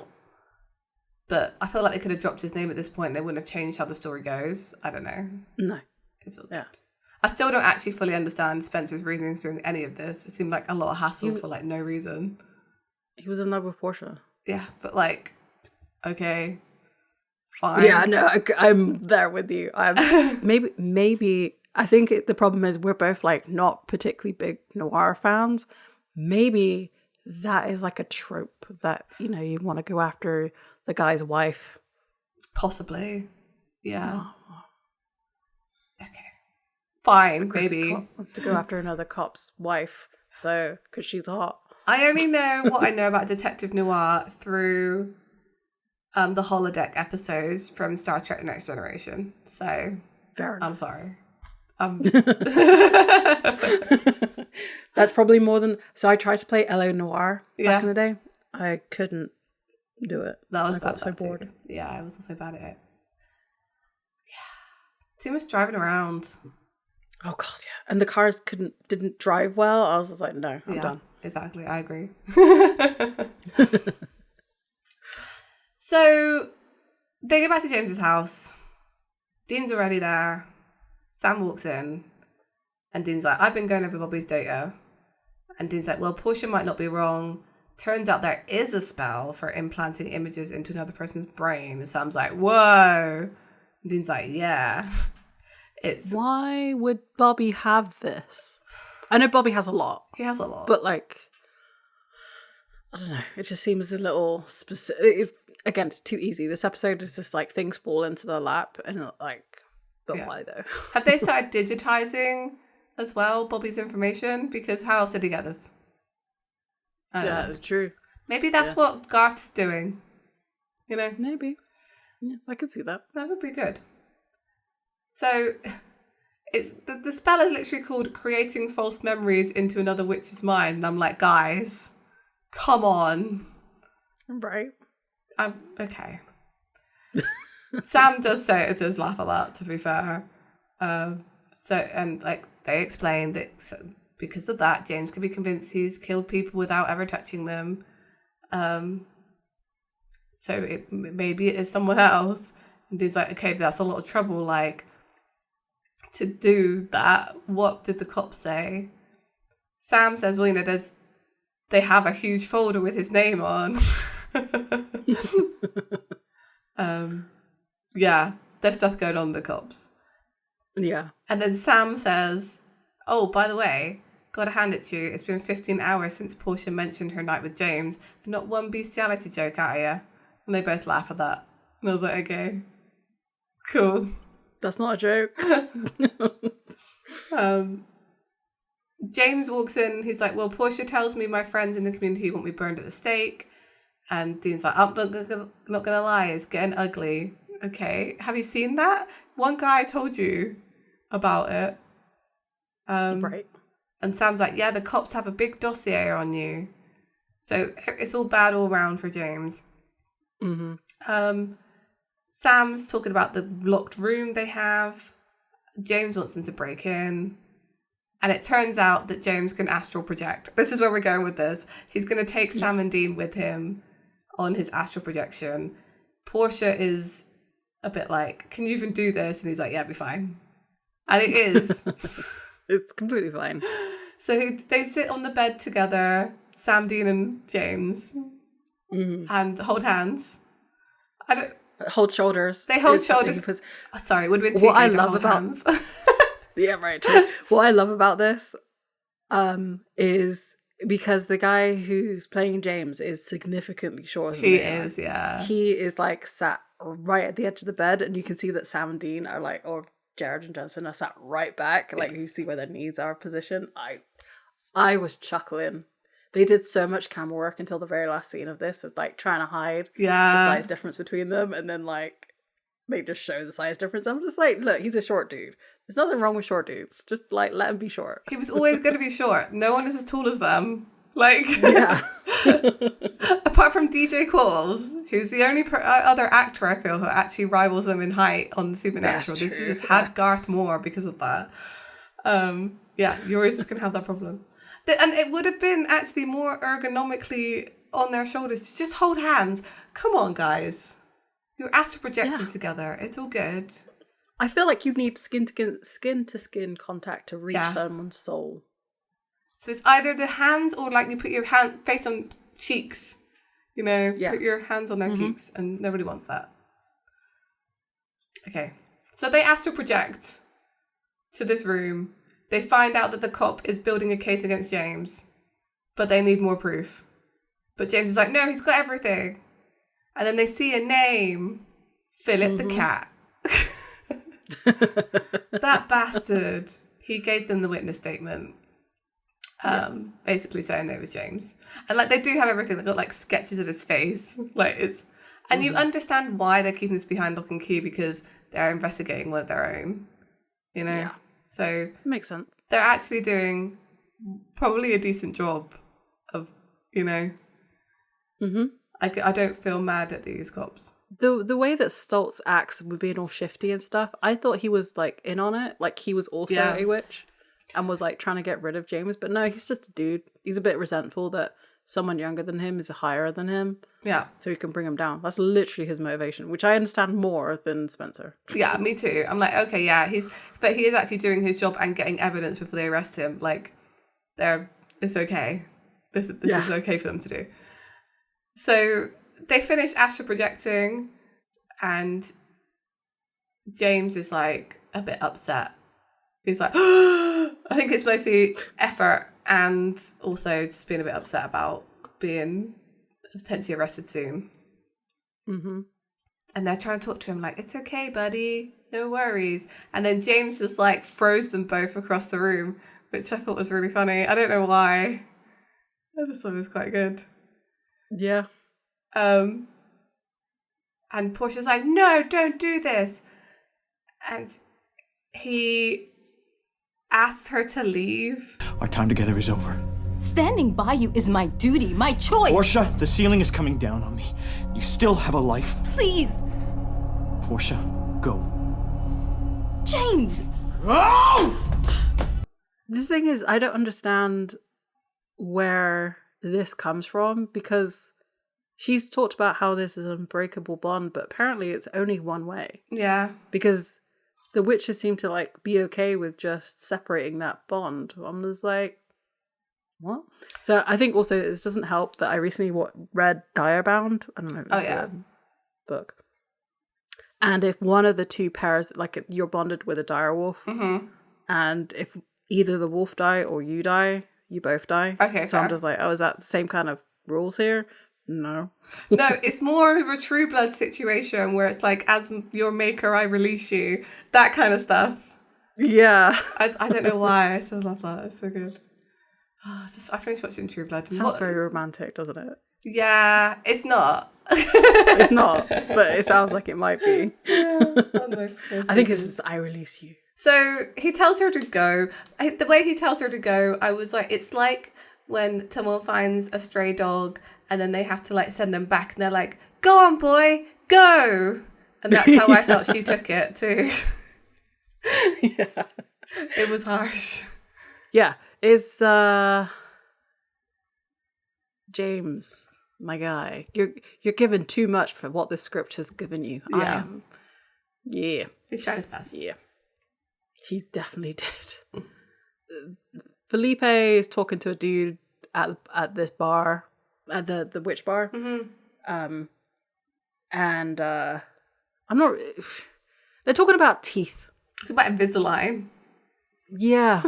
But I feel like they could have dropped his name at this point and they wouldn't have changed how the story goes. I don't know. No. It's all good. I still don't actually fully understand Spencer's reasonings during any of this. It seemed like a lot of hassle for like no reason. He was in love with Portia. Yeah, but like, okay, fine. Yeah, no, I'm there with you. Maybe I think the problem is we're both like not particularly big noir fans. Maybe that is like a trope that, you know, you want to go after the guy's wife. Possibly. Yeah. Oh. Okay. Fine, maybe. Wants to go after another cop's wife, so, because she's hot. I only know what I know about Detective Noir through the holodeck episodes from Star Trek The Next Generation. So, fair enough. I'm sorry. That's probably more than... So I tried to play LA Noir back in the day. I couldn't do it. That was I got so bored. Too. Yeah, I was also bad at it. Yeah. Too much driving around. Oh god, yeah. And the cars didn't drive well. I was just like, no, I'm done. Exactly, I agree. So they go back to James's house. Dean's already there. Sam walks in and Dean's like, I've been going over Bobby's data. And Dean's like, well, Portia might not be wrong. Turns out there is a spell for implanting images into another person's brain. And Sam's like, whoa. And Dean's like, yeah. Why would Bobby have this? I know Bobby has a lot. He has a lot. But like, I don't know. It just seems a little specific. Again, it's too easy. This episode is just like things fall into their lap and like, but why though? Have they started digitizing as well Bobby's information? Because how else did he get this? Yeah, true. Maybe that's what Garth's doing. You know? Maybe. Yeah, I could see that. That would be good. So, it's the spell is literally called Creating False Memories into Another Witch's Mind. And I'm like, guys, come on. Right. Okay. Sam does say it, does laugh a lot, to be fair. And like they explain that because of that, James can be convinced he's killed people without ever touching them. So maybe it is someone else. And he's like, okay, but that's a lot of trouble. Like, to do that, what did the cops say? Sam says, well, you know, they have a huge folder with his name on. Yeah, there's stuff going on with the cops. Yeah. And then Sam says, oh, by the way, gotta hand it to you, it's been 15 hours since Portia mentioned her night with James, and not one bestiality joke out of you. And they both laugh at that. And I was like, okay, cool. That's not a joke. James walks in. He's like, well, Portia tells me my friends in the community want me burned at the stake. And Dean's like, I'm not gonna lie, it's getting ugly. Okay, have you seen that? One guy told you about it. Right. And Sam's like, yeah, the cops have a big dossier on you. So it's all bad all round for James. Mm-hmm. Sam's talking about the locked room they have. James wants them to break in. And it turns out that James can astral project. This is where we're going with this. He's going to take Sam and Dean with him on his astral projection. Portia is a bit like, can you even do this? And he's like, yeah, it'll be fine. And it is. It's completely fine. So they sit on the bed together, Sam, Dean and James, and hold hands. Hold shoulders. They hold shoulders. Because sorry, it would have been too what I to love hold about hands. yeah, right. True. What I love about this is because the guy who's playing James is significantly shorter than He they are. is, yeah. He is like sat right at the edge of the bed, and you can see that Sam and Dean are like, or Jared and Jensen are sat right back, like you see where their knees are positioned. I was chuckling. They did so much camera work until the very last scene of this, of like trying to hide the size difference between them, and then like they just show the size difference. I'm just like, look, he's a short dude. There's nothing wrong with short dudes. Just like let him be short. He was always going to be short. No one is as tall as them. Like, Yeah. apart from DJ Qualls, who's the only other actor I feel who actually rivals them in height on the Supernatural. That's This true, just had Garth Moore because of that. Yeah, you're always going to have that problem. And it would have been actually more ergonomically on their shoulders to just hold hands. Come on, guys. You're astral projecting together. It's all good. I feel like you need skin to skin contact to reach someone's soul. So it's either the hands or like you put your face on cheeks. You know, put your hands on their cheeks, and nobody wants that. Okay. So they astral project to this room. They find out that the cop is building a case against James, but they need more proof. But James is like, no, he's got everything. And then they see a name, Philip the cat. That bastard. He gave them the witness statement, basically saying it was James. And like they do have everything. They've got like sketches of his face. Like it's, and you understand why they're keeping this behind lock and key, because they're investigating one of their own. You know. Yeah. So Makes sense. they're actually doing probably a decent job of, you know. I don't feel mad at these cops. The way that Stoltz acts with being all shifty and stuff, I thought he was like in on it. Like he was also a witch and was like trying to get rid of James. But no, he's just a dude. He's a bit resentful that someone younger than him is higher than him. Yeah. So he can bring him down. That's literally his motivation, which I understand more than Spencer. Yeah, me too. I'm like, okay, yeah, but he is actually doing his job and getting evidence before they arrest him. Like, it's okay. This is okay for them to do. So they finish astral projecting, and James is like a bit upset. He's like, I think it's mostly effort and also just being a bit upset about being potentially arrested soon. And they're trying to talk to him like, it's okay, buddy, no worries. And then James just like throws them both across the room, which I thought was really funny. I don't know why. I just thought it was quite good. Yeah. And Portia's like, no, don't do this. And he asks her to leave. Our time together is over. Standing by you is my duty, my choice. Portia, the ceiling is coming down on me. You still have a life. Please. Portia, go. James. Oh! The thing is, I don't understand where this comes from, because she's talked about how this is an unbreakable bond, but apparently it's only one way. Yeah. Because the witches seem to like be okay with just separating that bond. I'm just like, what? So I think also this doesn't help that I recently read Direbound. I don't know if it's a book. And if one of the two pairs, like you're bonded with a direwolf, and if either the wolf die or you die, you both die. Okay. So I'm just like, oh, is that the same kind of rules here? No. No, it's more of a True Blood situation where it's like, as your maker, I release you. That kind of stuff. Yeah. I don't know why. I still love that. It's so good. Oh, I finished watching True Blood. Sounds very romantic, doesn't it? Yeah, it's not. It's not, but it sounds like it might be. I think it's just, I release you. So he tells her to go. The way he tells her to go, I was like, it's like when someone finds a stray dog and then they have to like send them back and they're like, go on, boy, go. And that's how I felt she took it too. Yeah. It was harsh. Yeah. It's James, my guy. You're given too much for what the script has given you. Yeah. Yeah. He tried his best. Yeah. He definitely did. Felipe is talking to a dude at this bar, at the witch bar. Mm-hmm. And I'm not. They're talking about teeth. It's about Invisalign. Yeah.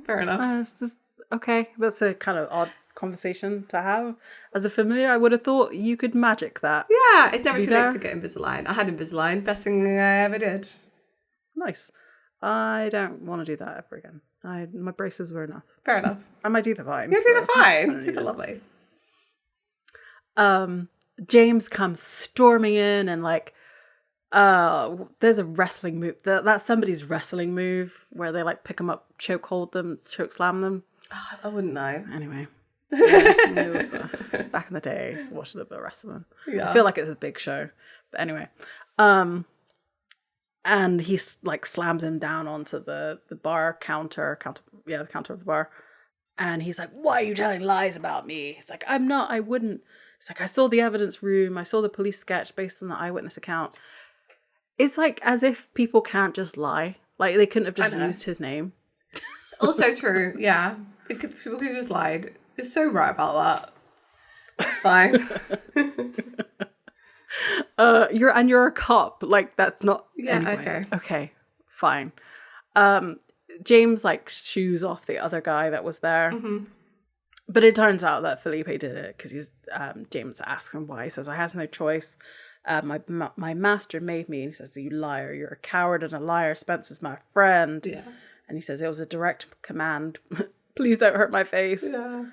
Fair enough. It's just, okay, that's a kind of odd conversation to have. As a familiar, I would have thought you could magic that. Yeah, it's never be too late fair. to get Invisalign. I had Invisalign. Best thing I ever did. Nice. I don't want to do that ever again. My braces were enough. Fair enough. And my teeth are fine. Your teeth are so I fine. don't need Teeth are it. lovely. James comes storming in and like, there's a wrestling move. That's somebody's wrestling move where they like pick them up, choke hold them, choke slam them. Oh, I wouldn't know. Anyway. Yeah, it was, back in the day, I used to watch a little bit of wrestling. Yeah. I feel like it's a big show. But anyway. And he like slams him down onto the bar counter of the bar. And he's like, why are you telling lies about me? It's like, I'm not, I wouldn't. It's like, I saw the evidence room. I saw the police sketch based on the eyewitness account. It's like as if people can't just lie. Like they couldn't have just used his name. Also true, yeah. People could just lied. It's so right about that. It's fine. You're a cop. Like that's not. Yeah. Anyway. Okay. Fine. James like shoos off the other guy that was there. Mm-hmm. But it turns out that Felipe did it because James asks him why. He says, I had no choice. My master made me. And he says, you liar. You're a coward and a liar. Spencer's my friend. Yeah. And he says, it was a direct command. Please don't hurt my face. Yeah.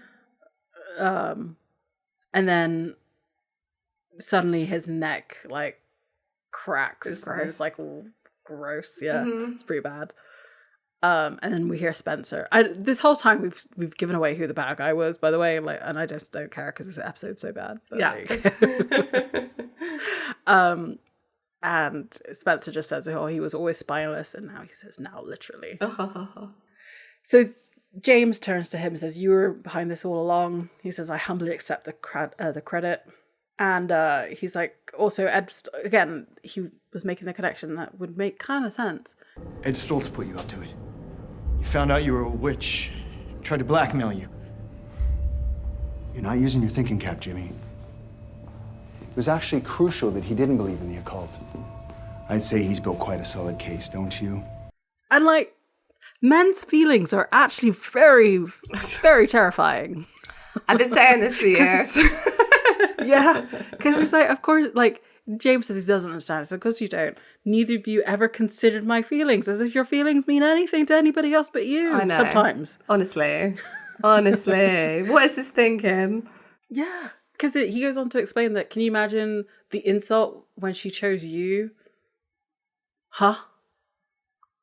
And then suddenly his neck like cracks. It's gross. It's like gross. Yeah. Mm-hmm. It's pretty bad. And then we hear Spencer. This whole time we've given away who the bad guy was, by the way. Like, and I just don't care because this episode's so bad. But Yeah. And Spencer just says, "Oh, he was always spineless," and now he says, "Now, literally." So James turns to him and says, "You were behind this all along." He says, "I humbly accept the credit." And he's like, also Ed. Again, he was making the connection that would make kind of sense. Ed Stoltz put you up to it. He found out you were a witch, tried to blackmail you. You're not using your thinking cap, Jimmy. It was actually crucial that he didn't believe in the occult. I'd say he's built quite a solid case, don't you? And like, men's feelings are actually very, very terrifying. I've been saying this for years. Yeah, because he's like, of course, like, James says he doesn't understand. So of course you don't. Neither of you ever considered my feelings, as if your feelings mean anything to anybody else but you. I know. Sometimes. Honestly. What is this thinking? Yeah, because he goes on to explain that, can you imagine the insult when she chose you? Huh?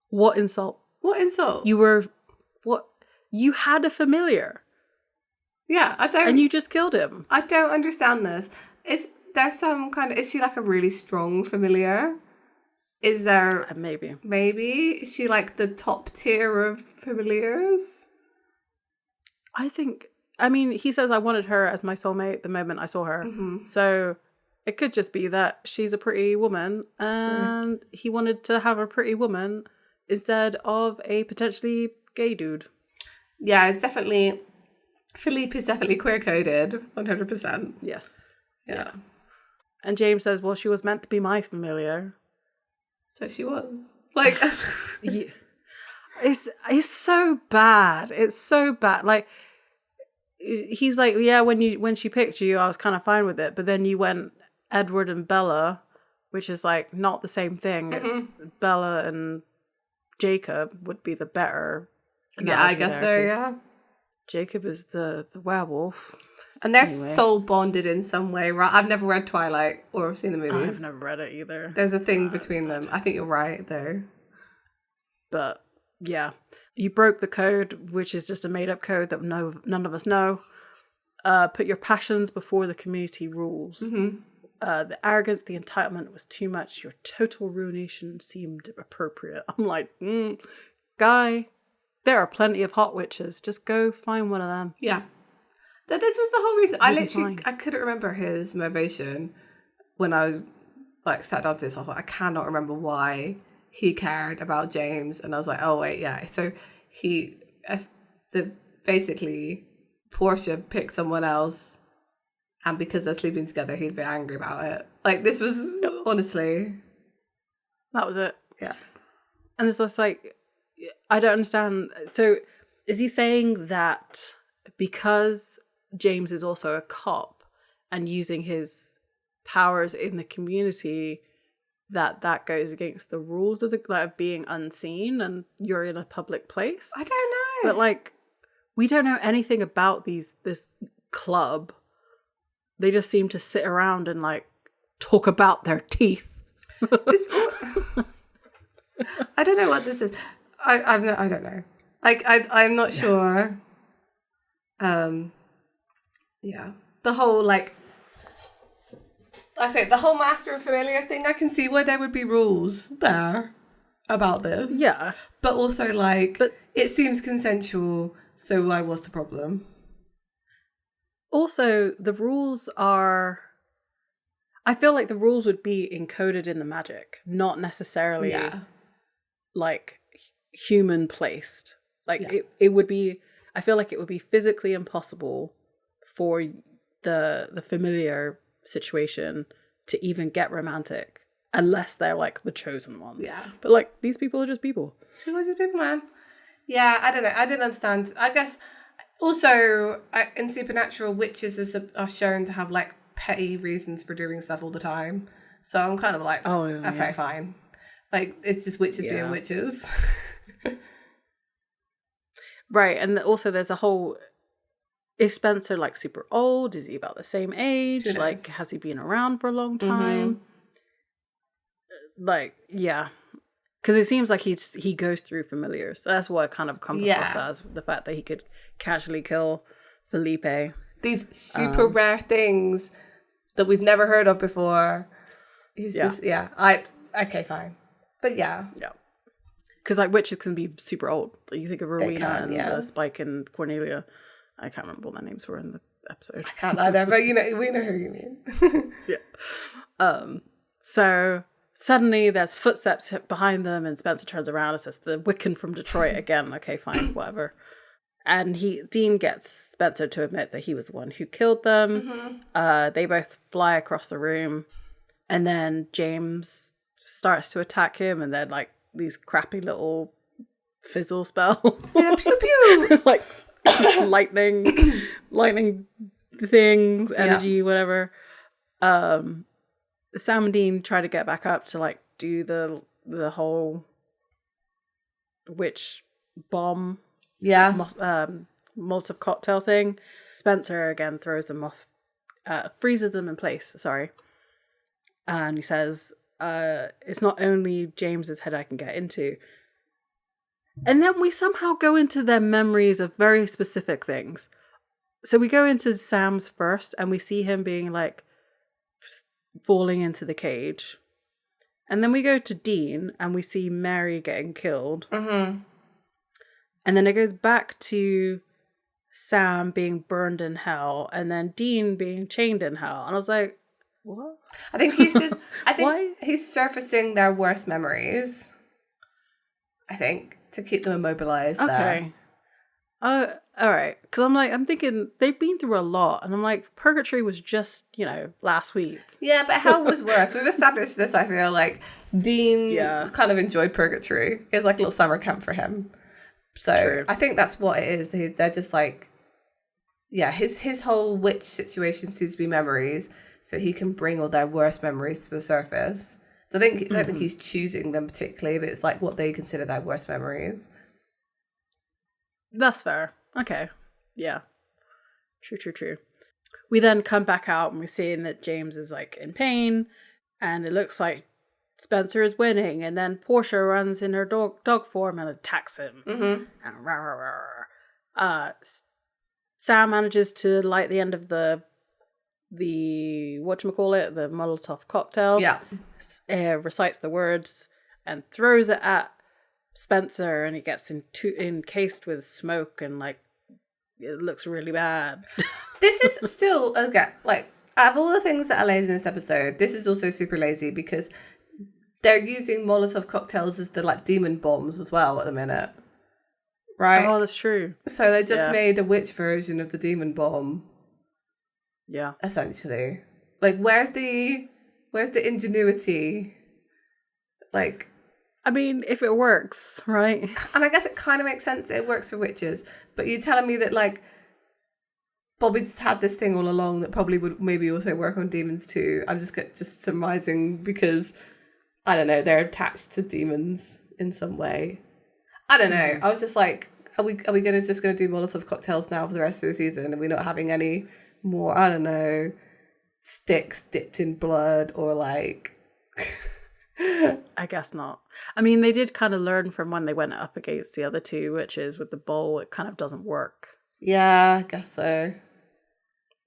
What insult? What insult? You had a familiar. Yeah, I don't. And you just killed him. I don't understand this. Is she like a really strong familiar? Is there Maybe. is she like the top tier of familiars? I mean, he says I wanted her as my soulmate the moment I saw her. Mm-hmm. So it could just be that she's a pretty woman and he wanted to have a pretty woman instead of a potentially gay dude. Yeah, it's definitely... Philippe is definitely queer-coded, 100%. Yes. Yeah. And James says, well, she was meant to be my familiar. So she was. Like... Yeah. It's so bad. It's so bad. Like, he's like, yeah, when she picked you, I was kind of fine with it, but then you went Edward and Bella, which is like not the same thing. It's Bella and Jacob would be the better. Yeah, I guess so. Yeah, Jacob is the werewolf, and they're soul bonded in some way, right? I've never read Twilight or seen the movies. I've never read it either. There's a thing between them. I think you're right though. But yeah, you broke the code, which is just a made up code that none of us know. Put your passions before the community rules. The arrogance, the entitlement was too much. Your total ruination seemed appropriate. I'm like, guy, there are plenty of hot witches. Just go find one of them. Yeah. This was the whole reason. I couldn't remember his motivation when I sat down to this. I was like, I cannot remember why he cared about James. And I was like, oh wait, yeah. So basically Portia picked someone else, and because they're sleeping together, he's a bit angry about it. Like, this was honestly, that was it. Yeah. And it's just like, I don't understand. So is he saying that because James is also a cop and using his powers in the community, that goes against the rules of of being unseen and you're in a public place? I don't know. But like, we don't know anything about this club. They just seem to sit around and like talk about their teeth. I don't know what this is. I don't know. Like, I'm not sure. Yeah. The whole like I say, the whole master and familiar thing, I can see why there would be rules there about this. Yeah. But also it seems consensual, so why was the problem? Also, the rules are, I feel like the rules would be encoded in the magic, not necessarily like human placed. Like it would be, I feel like it would be physically impossible for the familiar situation to even get romantic unless they're like the chosen ones. Yeah. But like, these people are just people. Who are just people, man? Yeah, I don't know. I didn't understand. I guess also in Supernatural, witches are shown to have like petty reasons for doing stuff all the time. So I'm kind of like, okay, fine. Like, it's just witches being witches. Right. And also there's a whole, is Spencer like super old? Is he about the same age? Like, has he been around for a long time? Like, yeah. Because it seems like he goes through familiars. That's what kind of comes across as, the fact that he could casually kill Felipe. These super rare things that we've never heard of before. Okay, fine. But yeah. Yeah. Because like witches can be super old. Like, you think of Rowena and Spike and Cornelia. I can't remember what their names were in the episode. I can't either, but we know who you mean. Yeah. So suddenly there's footsteps behind them, and Spencer turns around and says, "The Wiccan from Detroit again." Okay, fine, whatever. And Dean gets Spencer to admit that he was the one who killed them. They both fly across the room, and then James starts to attack him, and then like these crappy little fizzle spells. Yeah, pew pew. Like lightning things, energy, whatever. Sam and Dean try to get back up to like do the whole witch bomb, Molotov cocktail thing. Spencer again throws them off, freezes them in place. Sorry, and he says, "It's not only James's head I can get into." And then we somehow go into their memories of very specific things. So we go into Sam's first, and we see him being like falling into the cage. And then we go to Dean, and we see Mary getting killed. And then it goes back to Sam being burned in hell, and then Dean being chained in hell. And I was like, what? I think he's surfacing their worst memories. I think, to keep them immobilized. Okay. All right. Because I'm thinking they've been through a lot, and I'm like, Purgatory was just, last week. Yeah, but hell was worse. We've established this. I feel like Dean kind of enjoyed Purgatory. It was like a little summer camp for him. So true. I think that's what it is. They're just like, yeah, his whole witch situation seems to be memories, so he can bring all their worst memories to the surface. So I don't think he's choosing them particularly, but it's like what they consider their worst memories. That's fair. Okay. Yeah. True. We then come back out and we're seeing that James is like in pain, and it looks like Spencer is winning, and then Portia runs in her dog form and attacks him. And rah, rah, rah, rah. Sam manages to light the end of the whatchamacallit, the Molotov cocktail. Yeah. Recites the words and throws it at Spencer, and he gets encased with smoke, and like it looks really bad. This is still, okay, like, out of all the things that are lazy in this episode, this is also super lazy because they're using Molotov cocktails as the like demon bombs as well at the minute. Right? Oh, that's true. So they just made a witch version of the demon bomb. Yeah. Essentially. Like, where's the ingenuity? Like, I mean, if it works, right? and I guess it kind of makes sense that it works for witches, but you're telling me that like Bobby just had this thing all along that probably would maybe also work on demons too. I'm just surmising because I don't know, they're attached to demons in some way. I don't know. I was just like, are we just gonna do Molotov cocktails now for the rest of the season? Are we not having any more, I don't know, sticks dipped in blood or like I guess not. I mean, they did kind of learn from when they went up against the other two witches with the bowl. It kind of doesn't work. Yeah, I guess so.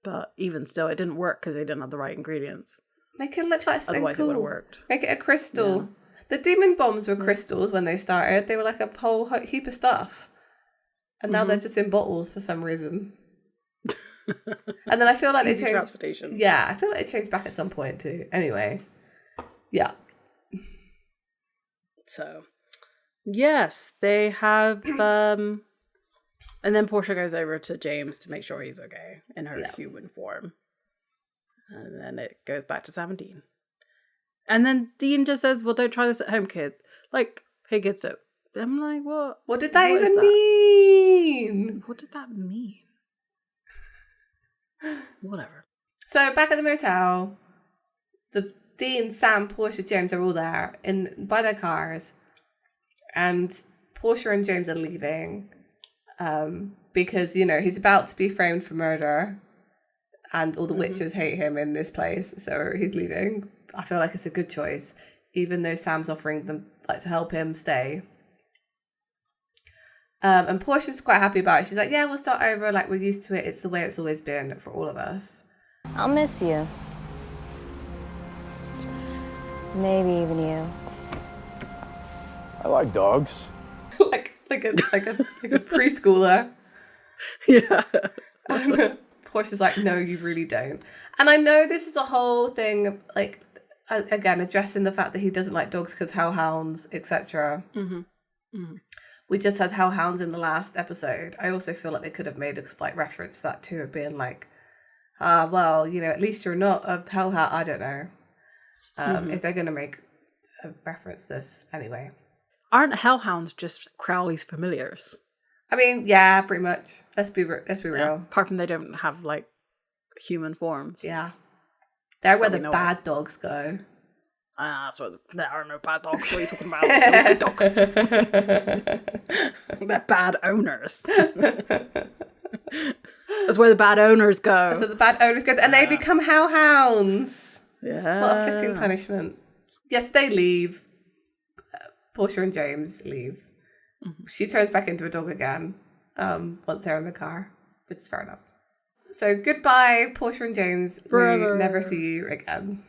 But even still, it didn't work because they didn't have the right ingredients. Make it look like something Otherwise, cool. it would have worked. Make it a crystal. The demon bombs were crystals when they started. They were like a whole heap of stuff. And now they're just in bottles for some reason. And then I feel like they changed. Transportation. Yeah, I feel like they changed back at some point too. Anyway. Yeah. So, yes, they have. And then Portia goes over to James to make sure he's okay in her human form. And then it goes back to 17. And then Dean just says, well, don't try this at home, kid. Like, hey, kids, don't. I'm like, what? What did that What is even mean? What did that mean? Whatever. So back at the motel, Dean, Sam, Portia, James are all there by their cars. And Portia and James are leaving. Because, you know, he's about to be framed for murder and all the witches hate him in this place, so he's leaving. I feel like it's a good choice, even though Sam's offering them like to help him stay. And Portia's quite happy about it. She's like, yeah, we'll start over, like we're used to it. It's the way it's always been for all of us. I'll miss you. Maybe even you. I like dogs. like a preschooler. Yeah. Portia's like, no, you really don't. And I know this is a whole thing, like, again, addressing the fact that he doesn't like dogs because hellhounds, etc. We just had hellhounds in the last episode. I also feel like they could have made a slight reference to that too, of being like, well, you know, at least you're not a hellhound. I don't know. If they're going to make a reference to this anyway. Aren't hellhounds just Crowley's familiars? I mean, yeah, pretty much. Let's be real. Apart from they don't have like human forms. Yeah, they're where the know bad dogs go. That's what there are no bad dogs. What are you talking about? They're good dogs. They're bad owners. That's where the bad owners go. So the bad owners go, and they become hellhounds. Yeah. What a fitting punishment. Yes, they leave. Portia and James leave. She turns back into a dog again once they're in the car, which is fair enough. So goodbye, Portia and James. Forever. We never see you again.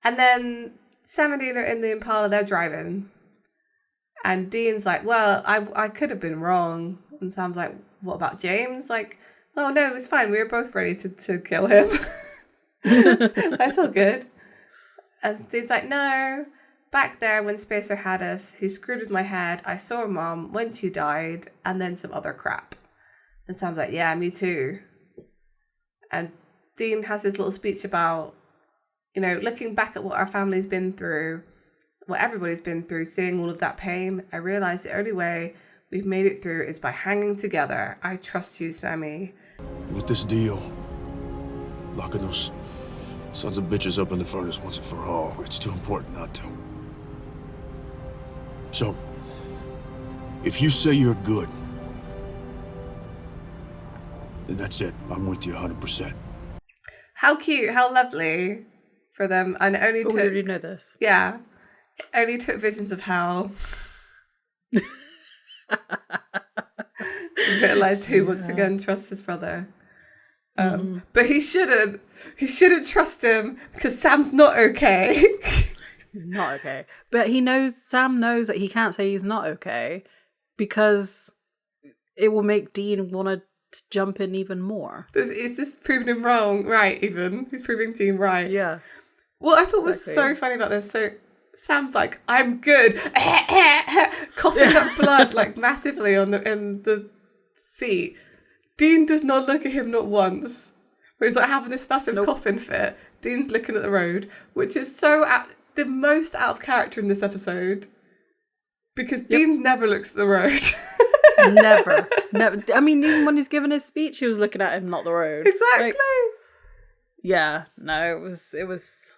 And then Sam and Dean are in the Impala, they're driving. And Dean's like, well, I could have been wrong. And Sam's like, what about James? Like, oh no, it was fine. We were both ready to kill him. That's all good. And Dean's like, no. Back there when Spacer had us, he screwed with my head. I saw Mom when she died, and then some other crap. And Sam's like, yeah, me too. And Dean has this little speech about, you know, looking back at what our family's been through, what everybody's been through, seeing all of that pain, I realised the only way we've made it through is by hanging together. I trust you, Sammy. With this deal, locking those sons of bitches up in the furnace once and for all, it's too important not to. So, if you say you're good, then that's it. I'm with you 100%. How cute, how lovely for them. And it only Oh, took... we already know this. Yeah. It only took visions of hell to realise who once again trusts his brother. But he shouldn't. He shouldn't trust him because Sam's not okay. Not okay. But Sam knows that he can't say he's not okay because it will make Dean want to jump in even more. It's just proving him wrong, right, even. He's proving Dean right. Yeah. What I thought was so funny about this, so Sam's like, I'm good. Coughing up blood like massively in the seat. Dean does not look at him not once. Where he's like having this massive coughing fit. Dean's looking at the road, which is the most out of character in this episode. Because Dean never looks at the road. Never. I mean, even when he's giving his speech, he was looking at him, not the road. Exactly. Like, yeah. No, it was.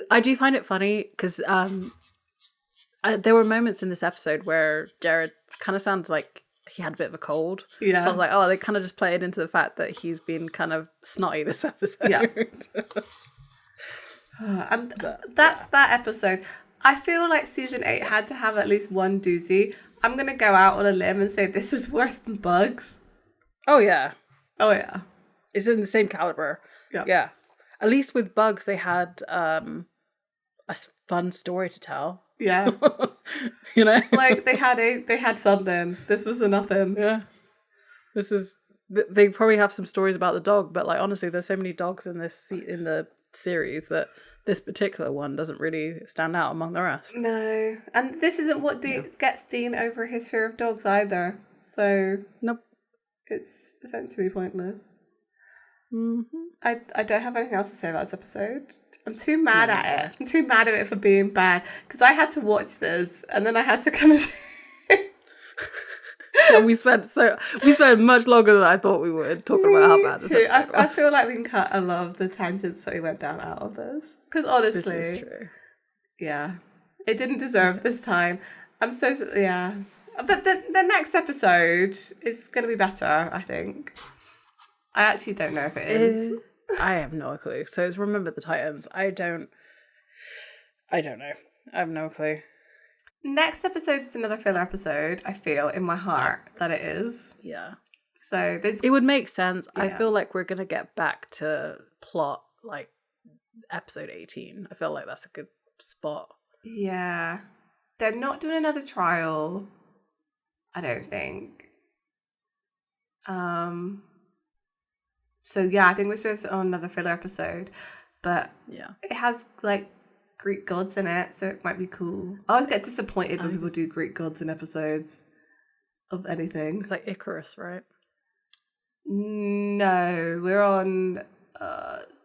I do find it funny because there were moments in this episode where Jared kind of sounds like he had a bit of a cold. Yeah. So I was like, oh, they kind of just played into the fact that he's been kind of snotty this episode. Yeah. And that's that episode. I feel like season 8 had to have at least one doozy. I'm going to go out on a limb and say this was worse than Bugs. Oh, yeah. Oh, yeah. It's in the same caliber. Yeah. At least with Bugs, they had a fun story to tell. Yeah. You know? Like, they had something. This was a nothing. Yeah. They probably have some stories about the dog, but like honestly, there's so many dogs in the series that this particular one doesn't really stand out among the rest. No. And this isn't what gets Dean over his fear of dogs either. So nope. It's essentially pointless. Mm-hmm. I don't have anything else to say about this episode. I'm too mad at it. I'm too mad at it for being bad. Because I had to watch this and then I had to come and And we spent much longer than I thought we would talking about how bad this episode was. I feel like we can cut a lot of the tangents that we went down out of this. Because honestly, this is true. Yeah, it didn't deserve this time. But the next episode is going to be better, I think. I actually don't know if it is. I have no clue. So it's Remember the Titans. I don't know. I have no clue. Next episode is another filler episode, I feel, in my heart, that it is. Yeah. So it would make sense. Yeah. I feel like we're going to get back to plot, like, episode 18. I feel like that's a good spot. Yeah. They're not doing another trial, I don't think. So, yeah, I think we're just on another filler episode. But yeah, it has, like, Greek gods in it, so it might be cool. I always get disappointed when people do Greek gods in episodes of anything. It's like Icarus, right? No, we're on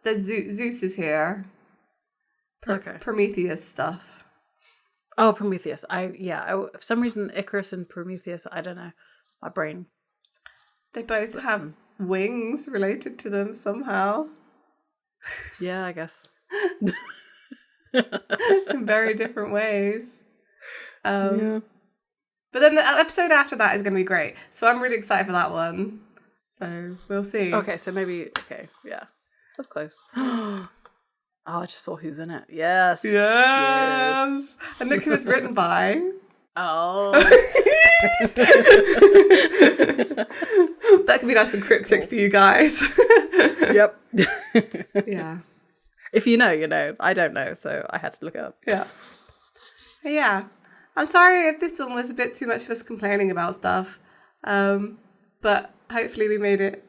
Zeus is here. Okay. Prometheus stuff. Oh, Prometheus. For some reason Icarus and Prometheus, I don't know. My brain. They both have wings related to them somehow. Yeah, I guess. In very different ways. But then the episode after that is going to be great. So I'm really excited for that one. So we'll see. Okay, so maybe, yeah. That's close. Oh, I just saw who's in it. Yes. Yes. And look who it's written by. Oh. That could be nice and cryptic for you guys. Yep. Yeah. If you know, you know. I don't know, so I had to look it up. Yeah. Yeah. I'm sorry if this one was a bit too much of us complaining about stuff. But hopefully we made it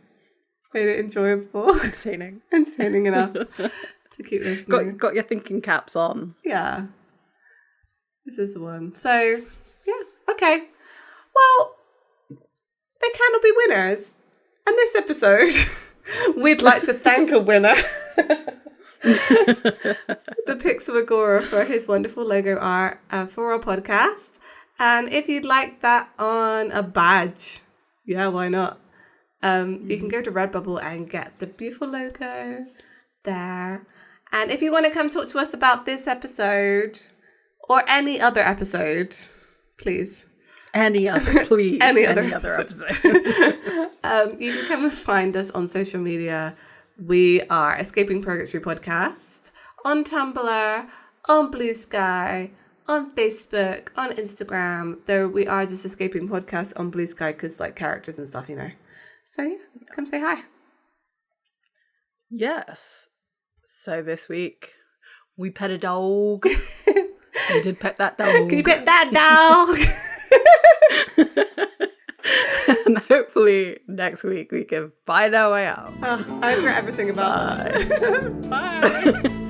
enjoyable. Entertaining enough to keep listening. Got your thinking caps on. Yeah. This is the one. So, yeah. Okay. Well, there cannot be winners. And this episode, we'd like to thank a winner. The Pixel Agora for his wonderful logo art for our podcast. And if you'd like that on a badge, yeah, why not? You can go to Redbubble and get the beautiful logo there. And if you want to come talk to us about this episode or any other episode, please. Any other, please. Any other episode. episode. You can come and find us on social media. We are Escaping Purgatory Podcast on Tumblr, on Bluesky, on Facebook, on Instagram. Though we are just Escaping Podcast on Bluesky because like characters and stuff, you know. So yeah, come say hi. Yes. So this week we pet a dog. We did pet that dog. Can you pet that dog? And hopefully next week we can find our way out. I regret everything about that. Bye.